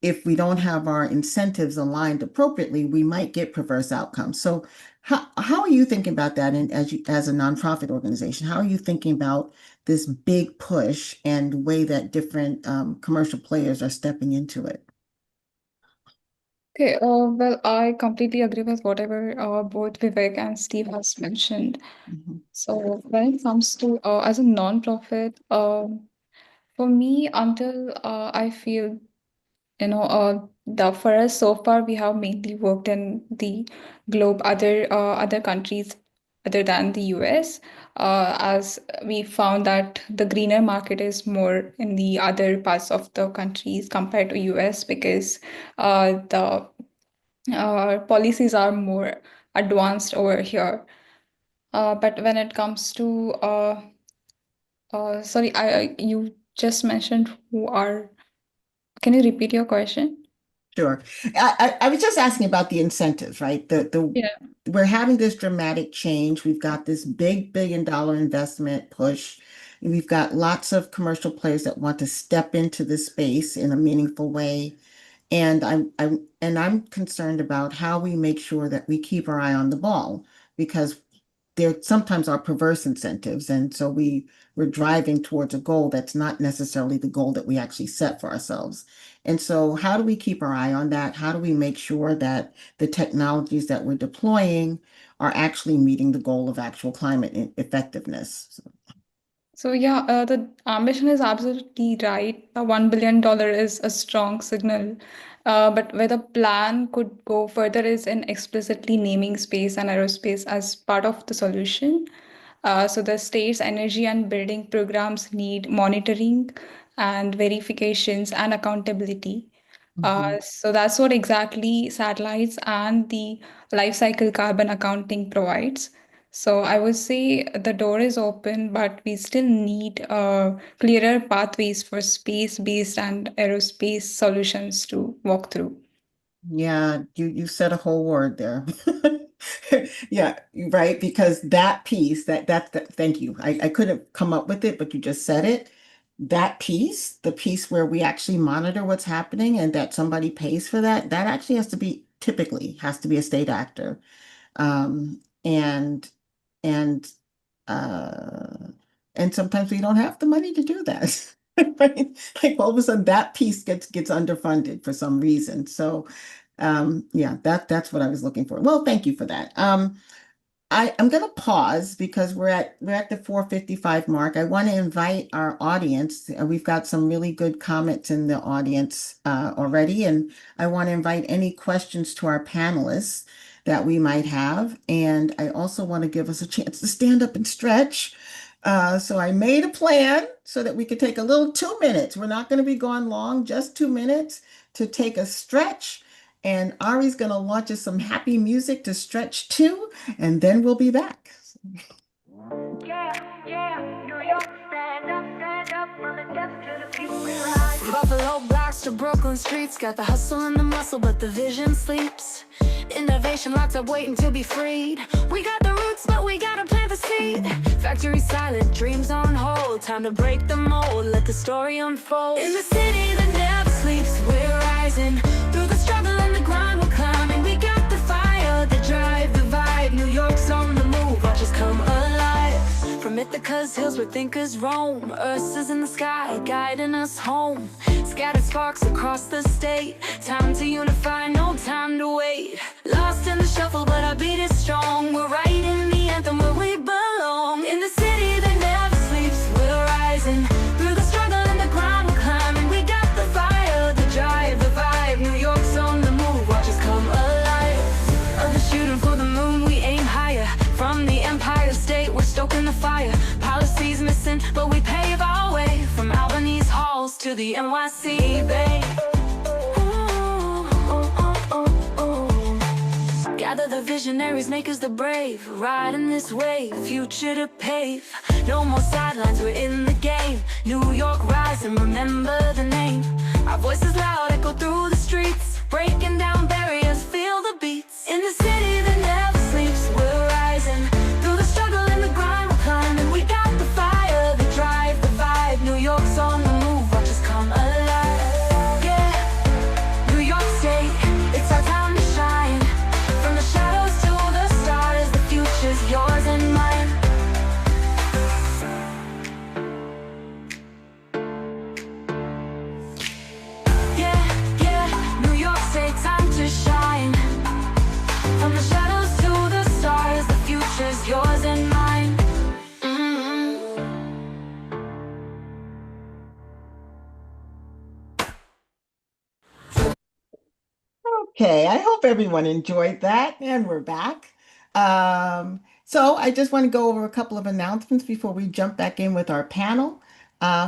if we don't have our incentives aligned appropriately, we might get perverse outcomes. So how are you thinking about that? And as a nonprofit organization, how are you thinking about this big push and the way that different commercial players are stepping into it?
Okay, well, I completely agree with whatever both Vivek and Steve has mentioned.
Mhm.
So when it comes to as a nonprofit, for me, until I feel the for us so far we have mainly worked in the globe, other countries other than the US, as we found that the greener market is more in the other parts of the countries compared to US, because the policies are more advanced over here. But when it comes to sorry, you just mentioned who are. Can you repeat your question?
Sure. I was just asking about the incentives, right?
Yeah.
We're having this dramatic change. We've got this big $1 billion investment push. And we've got lots of commercial players that want to step into this space in a meaningful way. And I'm concerned about how we make sure that we keep our eye on the ball, because there sometimes are perverse incentives, and so we're driving towards a goal that's not necessarily the goal that we actually set for ourselves. And so how do we keep our eye on that? How do we make sure that the technologies that we're deploying are actually meeting the goal of actual climate effectiveness?
So yeah, the ambition is absolutely right. The $1 billion is a strong signal. But where the plan could go further is in explicitly naming space and aerospace as part of the solution. So the state's energy and building programs need monitoring and verifications and accountability.
Mhm.
So that's what exactly satellites and the life cycle carbon accounting provides. So I would say the door is open, but we still need clearer pathways for space-based and aerospace solutions to walk through.
Yeah, you said a whole word there. Yeah, right. Because that piece, thank you. I couldn't come up with it, but you just said it. That piece, the piece where we actually monitor what's happening and that somebody pays for that, that actually typically has to be a state actor. Um, and and uh and sometimes we don't have the money to do that. Right? Like all of a sudden that piece gets underfunded for some reason. So yeah, that's what I was looking for. Well, thank you for that. I'm going to pause because we're at the 4:55 mark. I want to invite our audience. We've got some really good comments in the audience already, and I want to invite any questions to our panelists that we might have. And I also want to give us a chance to stand up and stretch. So I made a plan so that we could take a little 2 minutes. We're not going to be gone long, just 2 minutes to take a stretch. And Ari's going to launch us some happy music to stretch to, and then we'll be back.
New York, stand up from the depths to the people we rise. Buffalo blocks to Brooklyn streets, got the hustle and the muscle, but the vision sleeps. Innovation locked up waiting to be freed. We got the roots, but we gotta plant the seed. Factory silent, dreams on hold, time to break the mold, let the story unfold. In the city that never sleeps, we're rising. Through the struggle and the grind, we're climbing. We got the fire, the drive, the vibe. New York's on the move, watch us come alive. From Ithaca's hills where thinkers roam, Ursa's in the sky, guiding us home. Scattered sparks across the state, time to unify, no time to wait. Lost in the shuffle, but our beat is strong. We're writing the anthem where we belong. In the city that never sleeps, we're rising. Through the struggle and the grind, we're climbing. We got the fire, the drive, the vibe. New York's on the move, watch us come alive. Others shooting for the moon, we aim higher. From the Empire State, we're stoking the fire. Policies missing, but we pave our way. From Albany's heart to the NYC, babe. Gather the visionaries, makers the brave, riding this wave, future to pave. No more sidelines, we're in the game. New York rising, remember the name. Our voices loud, echo through the streets, breaking down barriers, feel the beats. In the city that never sleeps, we're rising. Through the struggle and the grind, we're climbing. We got the fire, the drive, the vibe. New York's on the move, watch us come alive. Yeah, New York State, it's our time to shine. From the shadows to the stars, the future's yours and mine. Yeah, New York State, time to shine. From the shadows to the stars, the future's yours and mine.
Okay, I hope everyone enjoyed that, and we're back. So I just want to go over a couple of announcements before we jump back in with our panel.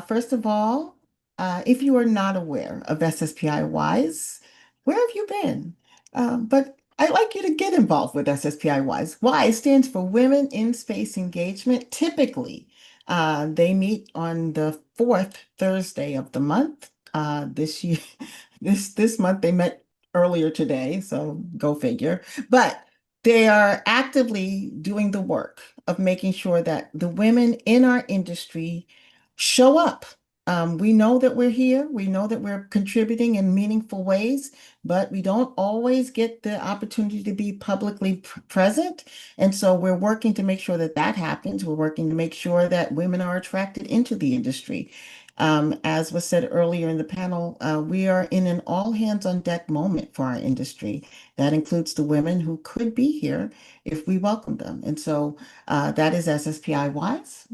First of all, if you are not aware of SSPI WISE, where have you been? But I'd like you to get involved with SSPI WISE. WISE stands for Women in Space Engagement. Typically, they meet on the fourth Thursday of the month. This year, this month they met earlier today, so go figure. But they are actively doing the work of making sure that the women in our industry show up. We know that we're here, we know that we're contributing in meaningful ways, but we don't always get the opportunity to be publicly present. And so we're working to make sure that that happens. We're working to make sure that women are attracted into the industry. As was said earlier in the panel, we are in an all hands on deck moment for our industry. That includes the women who could be here if we welcome them. And so that is SSPI WISE.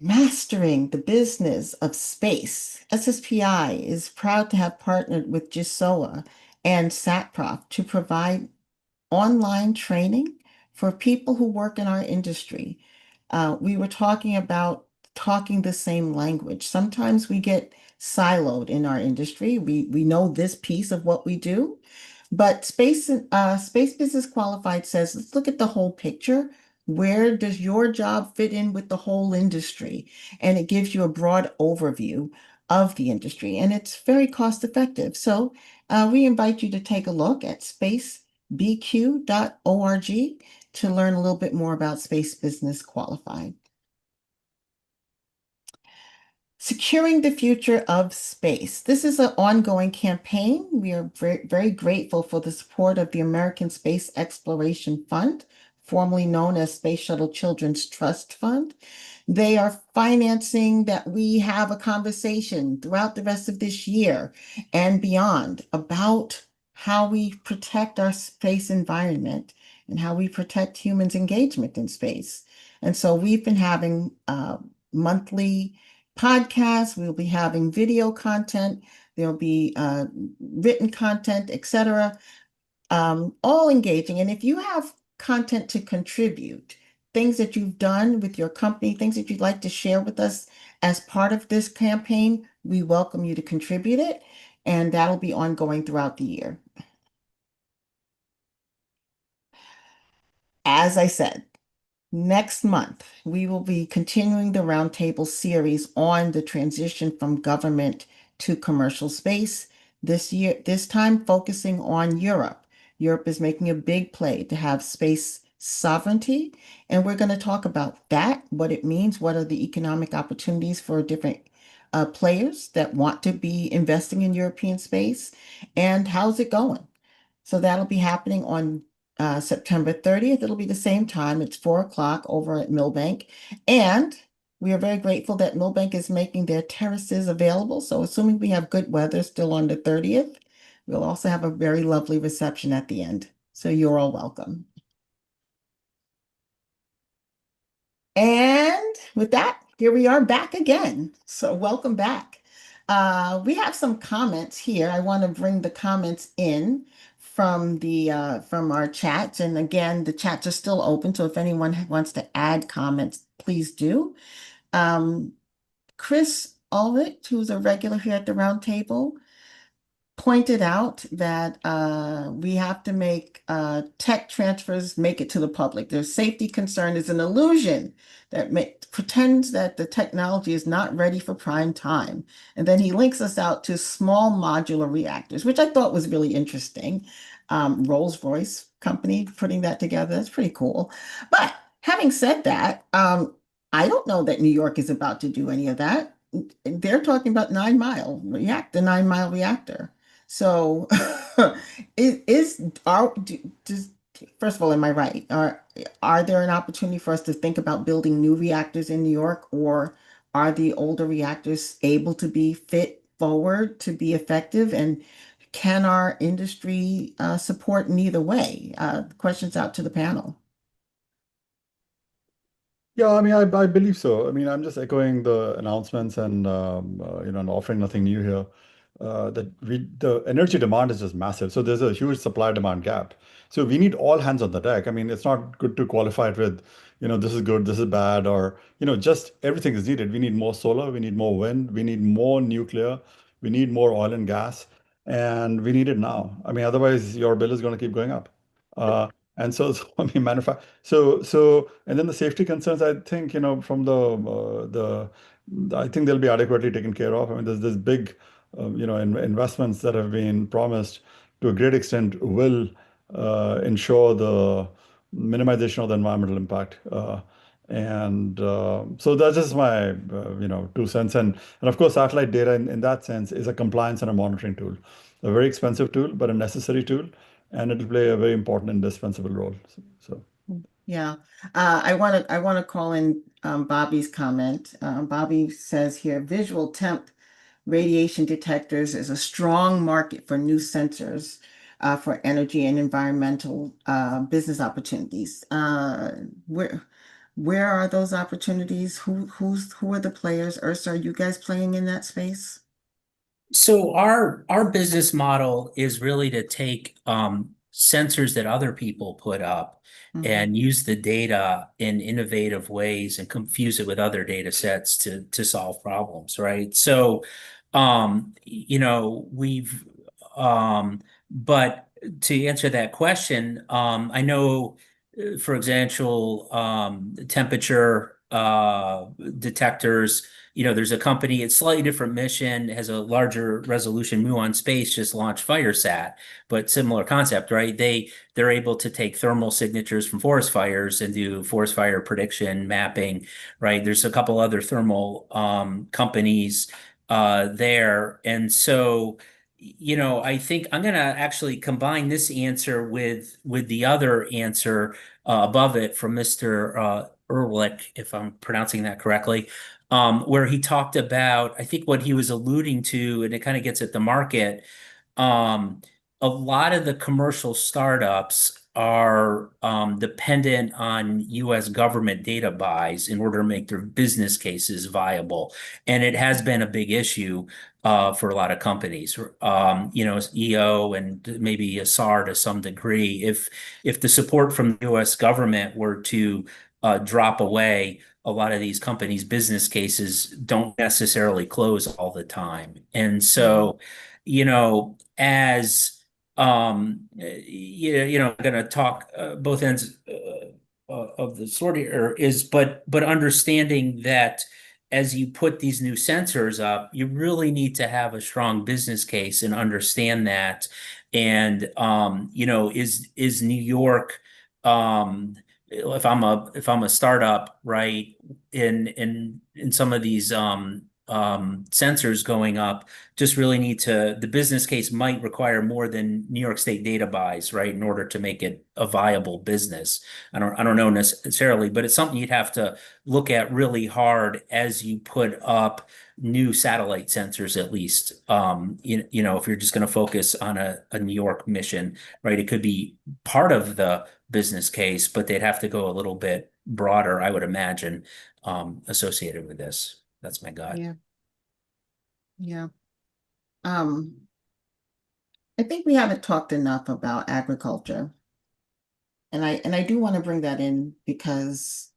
Mastering the business of space. SSPI is proud to have partnered with GISOA and SATPROF to provide online training for people who work in our industry. We were talking about talking the same language. Sometimes we get siloed in our industry. We know this piece of what we do, but Space Business Qualified says, let's look at the whole picture. Where does your job fit in with the whole industry? And it gives you a broad overview of the industry, and it's very cost effective. So we invite you to take a look at spacebq.org to learn a little bit more about Space Business Qualified. Securing the future of space. This is an ongoing campaign. We are very, very grateful for the support of the American Space Exploration Fund, formerly known as Space Shuttle Children's Trust Fund. They are financing that we have a conversation throughout the rest of this year and beyond about how we protect our space environment and how we protect humans' engagement in space. And so we've been having monthly podcasts, we'll be having video content, there'll be written content, etc., all engaging. And if you have content to contribute, things that you've done with your company, things that you'd like to share with us as part of this campaign, we welcome you to contribute it, and that'll be ongoing throughout the year. As I said, next month, we will be continuing the roundtable series on the transition from government to commercial space. This time focusing on Europe. Europe is making a big play to have space sovereignty, and we're going to talk about that, what it means, what are the economic opportunities for different players that want to be investing in European space, and how's it going. So that'll be happening on September 30th. It'll be the same time. It's 4 o'clock over at Milbank. And we are very grateful that Milbank is making their terraces available. So assuming we have good weather still on the 30th, we'll also have a very lovely reception at the end. So you're all welcome. And with that, here we are back again. So welcome back. We have some comments here. I want to bring the comments in from our chats. And again, the chats are still open. So if anyone wants to add comments, please do. Chris Ulrich, who's a regular here at the round table, pointed out that we have to make tech transfers make it to the public. Their safety concern is an illusion that pretends that the technology is not ready for prime time. And then he links us out to small modular reactors, which I thought was really interesting. Rolls-Royce company putting that together. That's pretty cool. But having said that, I don't know that New York is about to do any of that. They're talking about 9-mile reactor, 9-mile reactor. So first of all, am I right? Are there an opportunity for us to think about building new reactors in New York, or are the older reactors able to be fit forward to be effective? And can our industry support neither way? Questions out to the panel.
Yeah, I mean, I believe so. I mean, I'm just echoing the announcements and and offering nothing new here. The energy demand is just massive. So there's a huge supply demand gap. So we need all hands on the deck. I mean, it's not good to qualify it with, this is good, this is bad, or just everything is needed. We need more solar, we need more wind, we need more nuclear, we need more oil and gas, and we need it now. I mean, otherwise your bill is going to keep going up. And so, I mean, and then the safety concerns, I think, from I think they'll be adequately taken care of. I mean, there's this big, investments that have been promised to a great extent will ensure the minimization of the environmental impact. So that's just my, 2 cents. And of course, satellite data in that sense is a compliance and a monitoring tool, a very expensive tool, but a necessary tool, and it'll play a very important, indispensable role. So.
Yeah, I want to call in Bobby's comment. Bobby says here, visual temp radiation detectors is a strong market for new sensors for energy and environmental business opportunities. Where are those opportunities? Who are the players? Ursa, are you guys playing in that space?
So our business model is really to take sensors that other people put up and use the data in innovative ways and confuse it with other data sets to solve problems, right? So we've but to answer that question, I know, for example, temperature detectors. There's a company, it's slightly different mission, has a larger resolution. Muon Space just launched FireSat, but similar concept, right? They're able to take thermal signatures from forest fires and do forest fire prediction mapping, right? There's a couple other thermal companies there. And so, I think I'm gonna actually combine this answer with the other answer above it from Mr. Ehrlich, if I'm pronouncing that correctly, where he talked about, I think what he was alluding to, and it kind of gets at the market. A lot of the commercial startups are dependent on US government data buys in order to make their business cases viable. And it has been a big issue for a lot of companies, EO and maybe a SAR to some degree. If the support from the US government were to drop away, a lot of these companies' business cases don't necessarily close all the time. And so, as I'm going to talk both ends of the sword here but understanding that as you put these new sensors up, you really need to have a strong business case and understand that. And is New York, if I'm a startup, right, in some of these sensors going up, just really need the business case might require more than New York State data buys, right, in order to make it a viable business. I don't know necessarily, but it's something you'd have to look at really hard as you put up new satellite sensors, at least. If you're just going to focus on a New York mission, right, it could be part of the business case, but they'd have to go a little bit broader, I would imagine, associated with this. That's my gut.
Yeah. Yeah. I think we haven't talked enough about agriculture. And I do want to bring that in because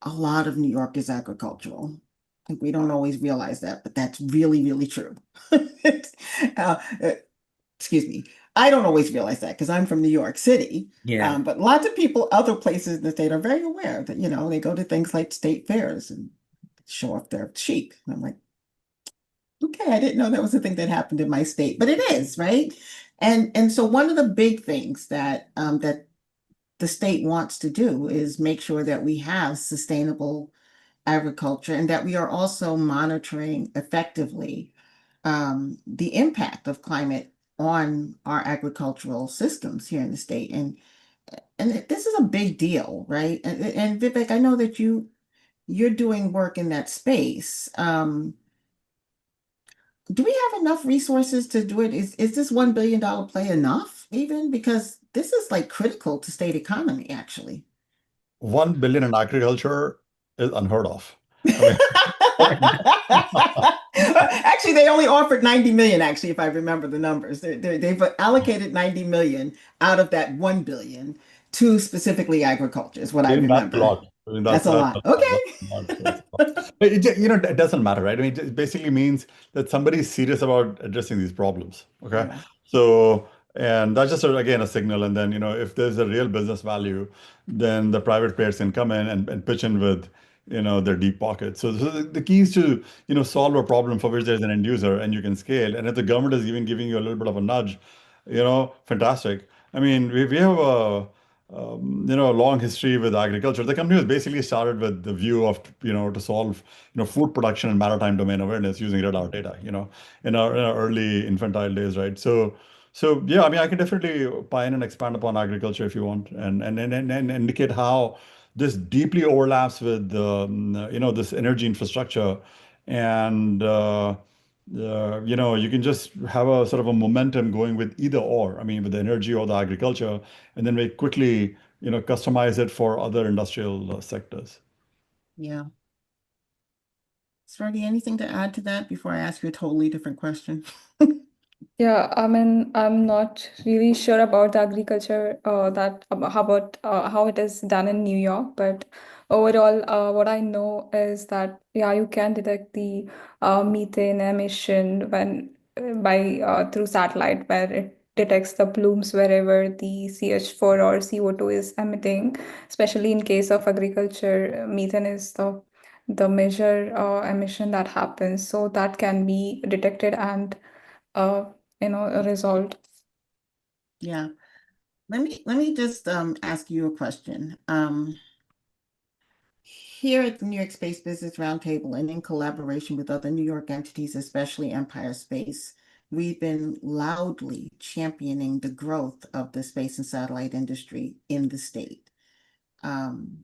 a lot of New York is agricultural. I think we don't always realize that, but that's really, really true. Uh, uh, excuse me. I don't always realize that because I'm from New York City.
Yeah.
But lots of people, other places in the state are very aware that, they go to things like state fairs and show off their sheep. And I'm like, okay, I didn't know that was a thing that happened in my state, but it is, right? And so one of the big things that the state wants to do is make sure that we have sustainable agriculture and that we are also monitoring effectively the impact of climate on our agricultural systems here in the state. And this is a big deal, right? And Vivek, I know that you're doing work in that space. Do we have enough resources to do it? Is this $1 billion play enough even? Because this is like critical to state economy, actually.
1 billion in agriculture is unheard of. I mean,
Actually, they only offered 90 million, actually, if I remember the numbers. They've allocated 90 million out of that 1 billion to specifically agriculture, is what I
that's a
remember.
lot. I mean,
That's a lot. Okay.
that's a lot. That's a lot. It doesn't matter, right? I mean, it basically means that somebody is serious about addressing these problems. Okay.
Yeah.
So, and that's just again a signal. And then, if there's a real business value, then the private players can come in and pitch in with, their deep pockets. So the key is to, solve a problem for which there's an end user and you can scale. And if the government is even giving you a little bit of a nudge, fantastic. I mean, we have a long history with agriculture. The company was basically started with the view of, to solve, food production and maritime domain awareness using radar data, in our early infantile days, right? So yeah, I mean, I can definitely pine and expand upon agriculture if you want, and indicate how this deeply overlaps with, this energy infrastructure, and you can just have a sort of a momentum going with either or. I mean, with the energy or the agriculture, and then very quickly, customize it for other industrial sectors.
Yeah. Spurti, anything to add to that before I ask you a totally different question?
Yeah, I mean, I'm not really sure about the agriculture, how about how it is done in New York, but overall, what I know is that yeah, you can detect the methane emission by through satellite, where it detects the plumes wherever the CH4 or CO2 is emitting. Especially in case of agriculture, methane is the major emission that happens, so that can be detected and uh, resolved.
Yeah. Let me just ask you a question. Here at the New York Space Business Roundtable and in collaboration with other New York entities, especially Empire Space, we've been loudly championing the growth of the space and satellite industry in the state. And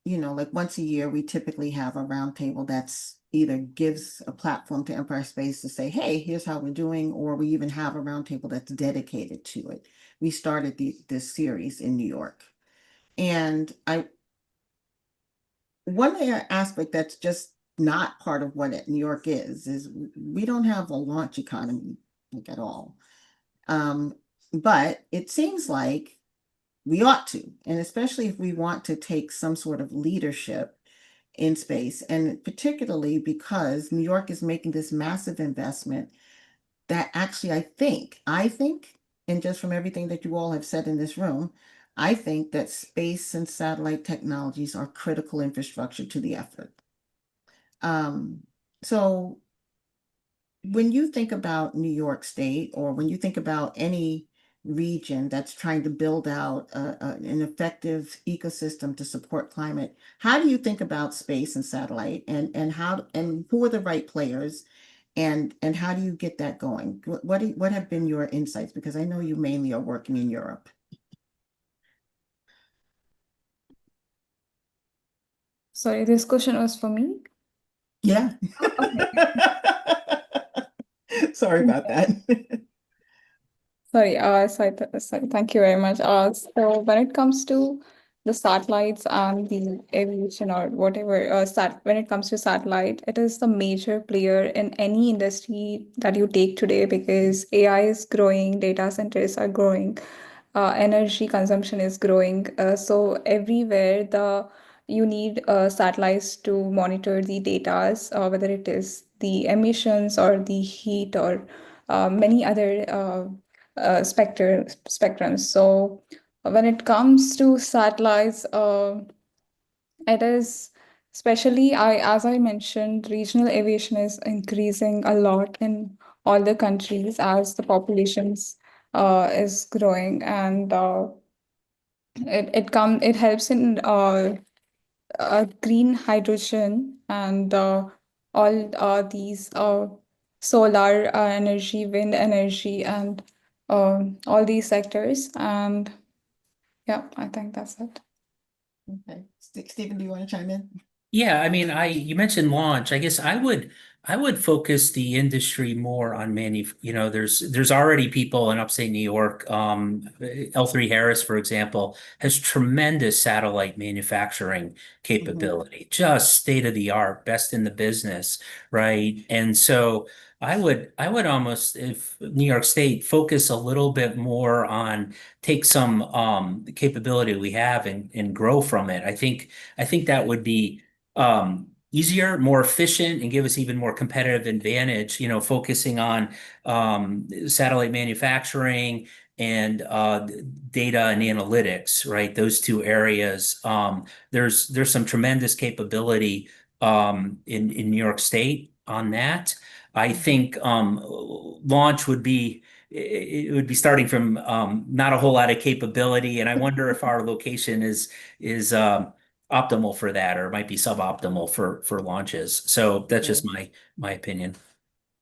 like once a year, we typically have a roundtable that's either gives a platform to Empire Space to say, hey, here's how we're doing, or we even have a roundtable that's dedicated to it. We started this series in New York. And one aspect that's just not part of what New York is we don't have a launch economy like at all. But it seems like we ought to, and especially if we want to take some sort of leadership in space, and particularly because New York is making this massive investment that actually I think, and just from everything that you all have said in this room, I think that space and satellite technologies are critical infrastructure to the effort. So when you think about New York State, or when you think about any region that's trying to build out an effective ecosystem to support climate, how do you think about space and satellite, and who are the right players, and how do you get that going? What have been your insights? Because I know you mainly are working in Europe.
Sorry, this question was for me.
Yeah.
Okay.
Sorry about that.
Sorry, thank you very much. So when it comes to the satellites and the aviation or whatever, when it comes to satellite, it is the major player in any industry that you take today because AI is growing, data centers are growing. energy consumption is growing. So everywhere you need satellites to monitor the data, whether it is the emissions or the heat or many other spectrums. So when it comes to satellites, it is especially as I mentioned, regional aviation is increasing a lot in all the countries as the populations is growing, and it helps in green hydrogen and all these solar energy, wind energy, and all these sectors. And yeah, I think that's it.
Okay. Stephen, do you want to chime in?
Yeah, I mean, you mentioned launch. I guess I would focus the industry more on there's already people in upstate New York. L3 Harris, for example, has tremendous satellite manufacturing
Mhm.
capability, just state of the art, best in the business, right? And so I would almost, if New York State, focus a little bit more on take some capability we have and grow from it. I think that would be easier, more efficient, and give us even more competitive advantage, focusing on satellite manufacturing and data and analytics, right? Those two areas. There's some tremendous capability in New York State on that. I think launch would be it would be starting from not a whole lot of capability, and I wonder if our location is optimal for that, or might be suboptimal for launches. So that's just
Sure.
my opinion.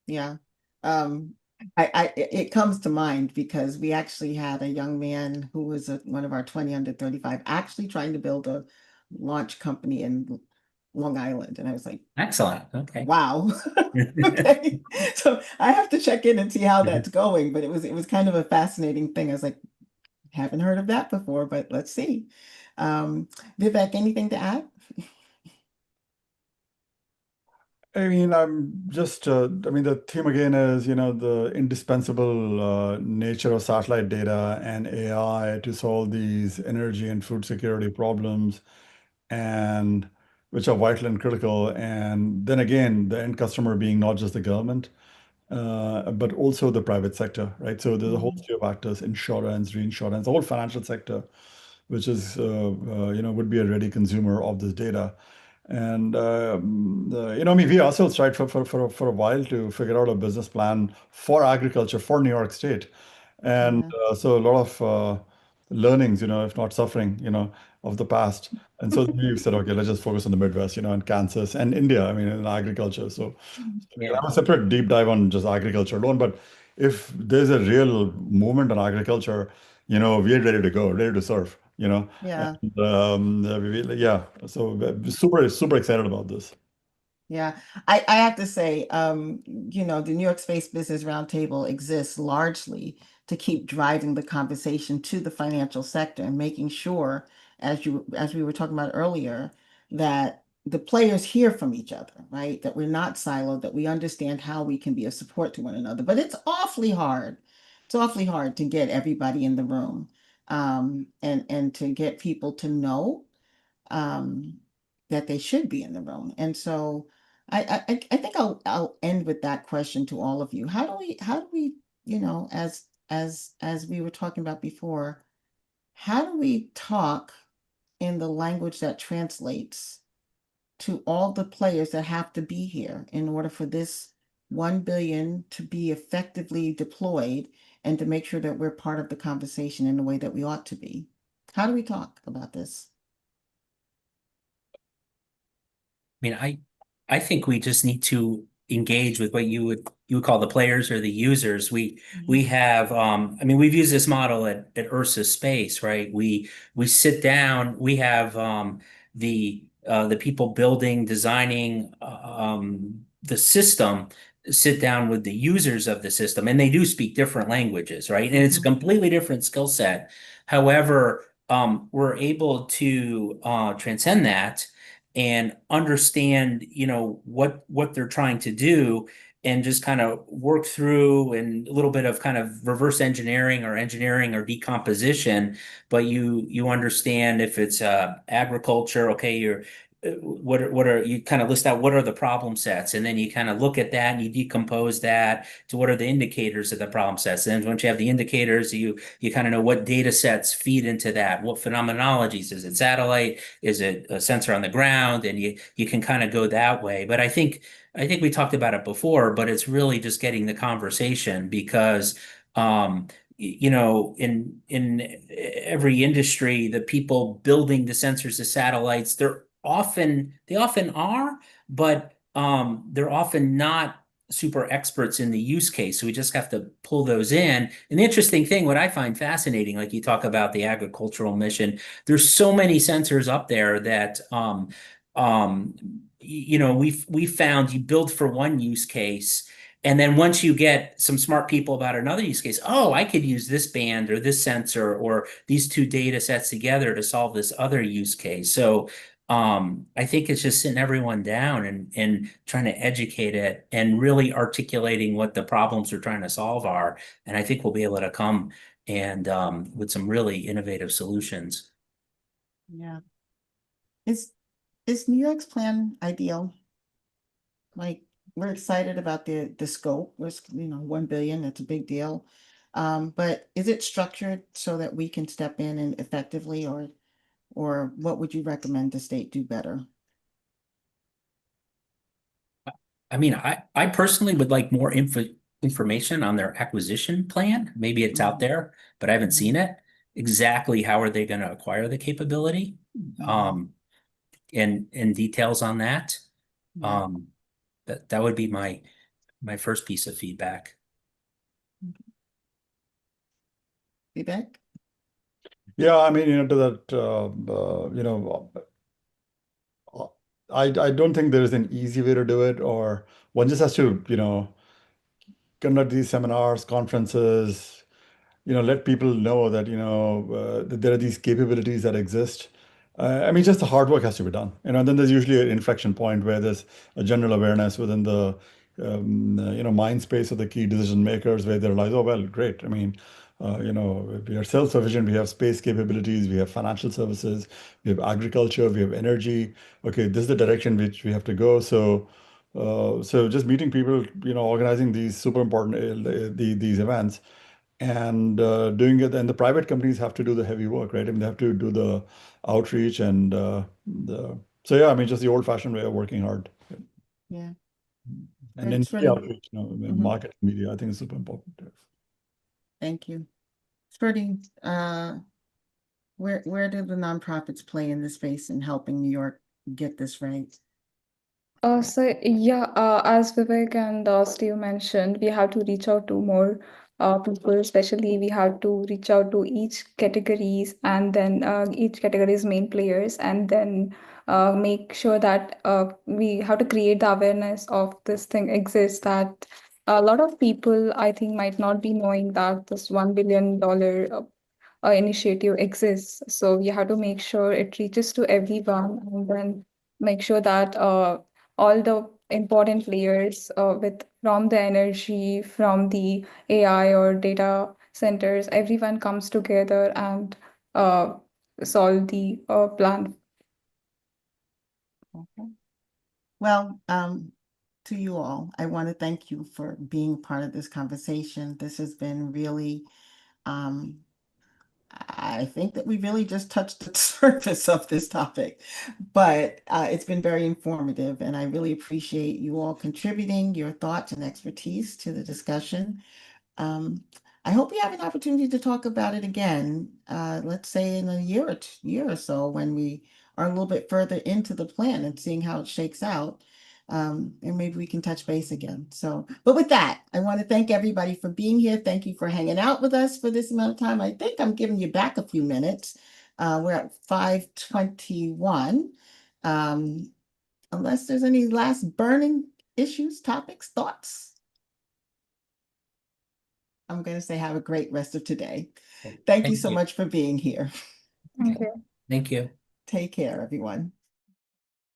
Yeah. Um, it comes to mind because we actually had a young man who was one of our 20 under 35 actually trying to build a launch company in Long Island. And I was like,
Excellent. Okay.
wow. Okay. So I have to check in and see how that's going. But it was kind of a fascinating thing. I was like, haven't heard of that before, but let's see. Um, Vivek, anything to add?
I mean, I mean, the theme again is, the indispensable nature of satellite data and AI to solve these energy and food security problems, and which are vital and critical. And then again, the end customer being not just the government, but also the private sector, right? So there's a whole
Mhm.
slew of actors, insurance, reinsurance, the whole financial sector, which is, would be a ready consumer of this data. And I mean, we ourselves tried for a while to figure out a business plan for agriculture for New York State, and
Yeah.
so a lot of learnings, if not suffering, of the past. And so then we said, okay, let's just focus on the Midwest, and Kansas and India. I mean, in agriculture. So we can
Yeah.
have a separate deep dive on just agriculture alone. But if there's a real movement on agriculture, we're ready to go, ready to serve.
Yeah.
And, yeah, so super, super excited about this.
Yeah, I have to say, the New York Space Business Roundtable exists largely to keep driving the conversation to the financial sector and making sure, as we were talking about earlier, that the players hear from each other, right? That we're not siloed, that we understand how we can be of support to one another. But it's awfully hard. It's awfully hard to get everybody in the room, and to get people to know um, that they should be in the room. And so I think I'll end with that question to all of you. How do we, as we were talking about before, how do we talk in the language that translates to all the players that have to be here in order for this 1 billion to be effectively deployed and to make sure that we're part of the conversation in the way that we ought to be? How do we talk about this?
mean, I think we just need to engage with what you would call the players or the users. We
Mhm.
have I mean, we've used this model at Ursa Space, right? We sit down, we have the people building, designing the system sit down with the users of the system, and they do speak different languages, right? And it's a
Mhm.
completely different skill set. However, we're able to transcend that and understand, what they're trying to do, and just kind of work through and a little bit of kind of reverse engineering or decomposition, but you understand if it's agriculture, okay, you're what are you kind of list out what are the problem sets, and then you kind of look at that and you decompose that to what are the indicators of the problem sets. And once you have the indicators, you kind of know what data sets feed into that, what phenomenologies, is it satellite, is it a sensor on the ground, and you can kind of go that way. But I think we talked about it before, but it's really just getting the conversation because in every industry, the people building the sensors, the satellites, they often are, but they're often not super experts in the use case. So we just have to pull those in. And the interesting thing, what I find fascinating, like you talk about the agricultural mission, there's so many sensors up there that we found you build for one use case, and then once you get some smart people about another use case, oh, I could use this band or this sensor or these two data sets together to solve this other use case. So I think it's just sitting everyone down and trying to educate it and really articulating what the problems we're trying to solve are. And I think we'll be able to come and with some really innovative solutions.
Yeah. Is New York's plan ideal? Like, we're excited about the scope. Was 1 billion, that's a big deal. But is it structured so that we can step in and effectively, or what would you recommend the state do better?
I mean, I personally would like more information on their acquisition plan. Maybe it's out there, but I haven't seen it. Exactly how are they going to acquire the capability? And details on that.
Yeah.
That would be my first piece of feedback.
Vivek?
Yeah, I mean, to that, I don't think there is an easy way to do it, or one just has to, conduct these seminars, conferences, let people know that, that there are these capabilities that exist. I mean, just the hard work has to be done, and then there's usually an inflection point where there's a general awareness within the, mind space of the key decision makers where they realize, oh, well, great. I mean, we are self-sufficient, we have space capabilities, we have financial services, we have agriculture, we have energy. Okay, this is the direction which we have to go. So just meeting people, organizing these super important these events and doing it. And the private companies have to do the heavy work, right? I mean, they have to do the outreach and so yeah, I mean, just the old-fashioned way of working hard.
Yeah.
And
Thanks
then
for
outreach, marketing, media, I think is super important.
Thank you. Spurti, where do the nonprofits play in this space in helping New York get this right?
As Vivek and Steve mentioned, we have to reach out to more people, especially we have to reach out to each categories and then each category's main players, and then make sure that we have to create the awareness of this thing exists, that a lot of people I think might not be knowing that this $1 billion initiative exists. So we have to make sure it reaches to everyone, and then make sure that all the important players with from the energy, from the AI or data centers, everyone comes together and solve the plan.
Okay. Well, to you all, I want to thank you for being part of this conversation. This has been really, I think that we really just touched the surface of this topic, but it's been very informative, and I really appreciate you all contributing your thoughts and expertise to the discussion. I hope we have an opportunity to talk about it again, let's say in a year or so, when we are a little bit further into the plan and seeing how it shakes out. And maybe we can touch base again. So, but with that, I want to thank everybody for being here. Thank you for hanging out with us for this amount of time. I think I'm giving you back a few minutes. We're at 5:21. Unless there's any last burning issues, topics, thoughts. I'm going to say have a great rest of today. Thank you so much for being here.
Okay.
Thank you.
Take care, everyone.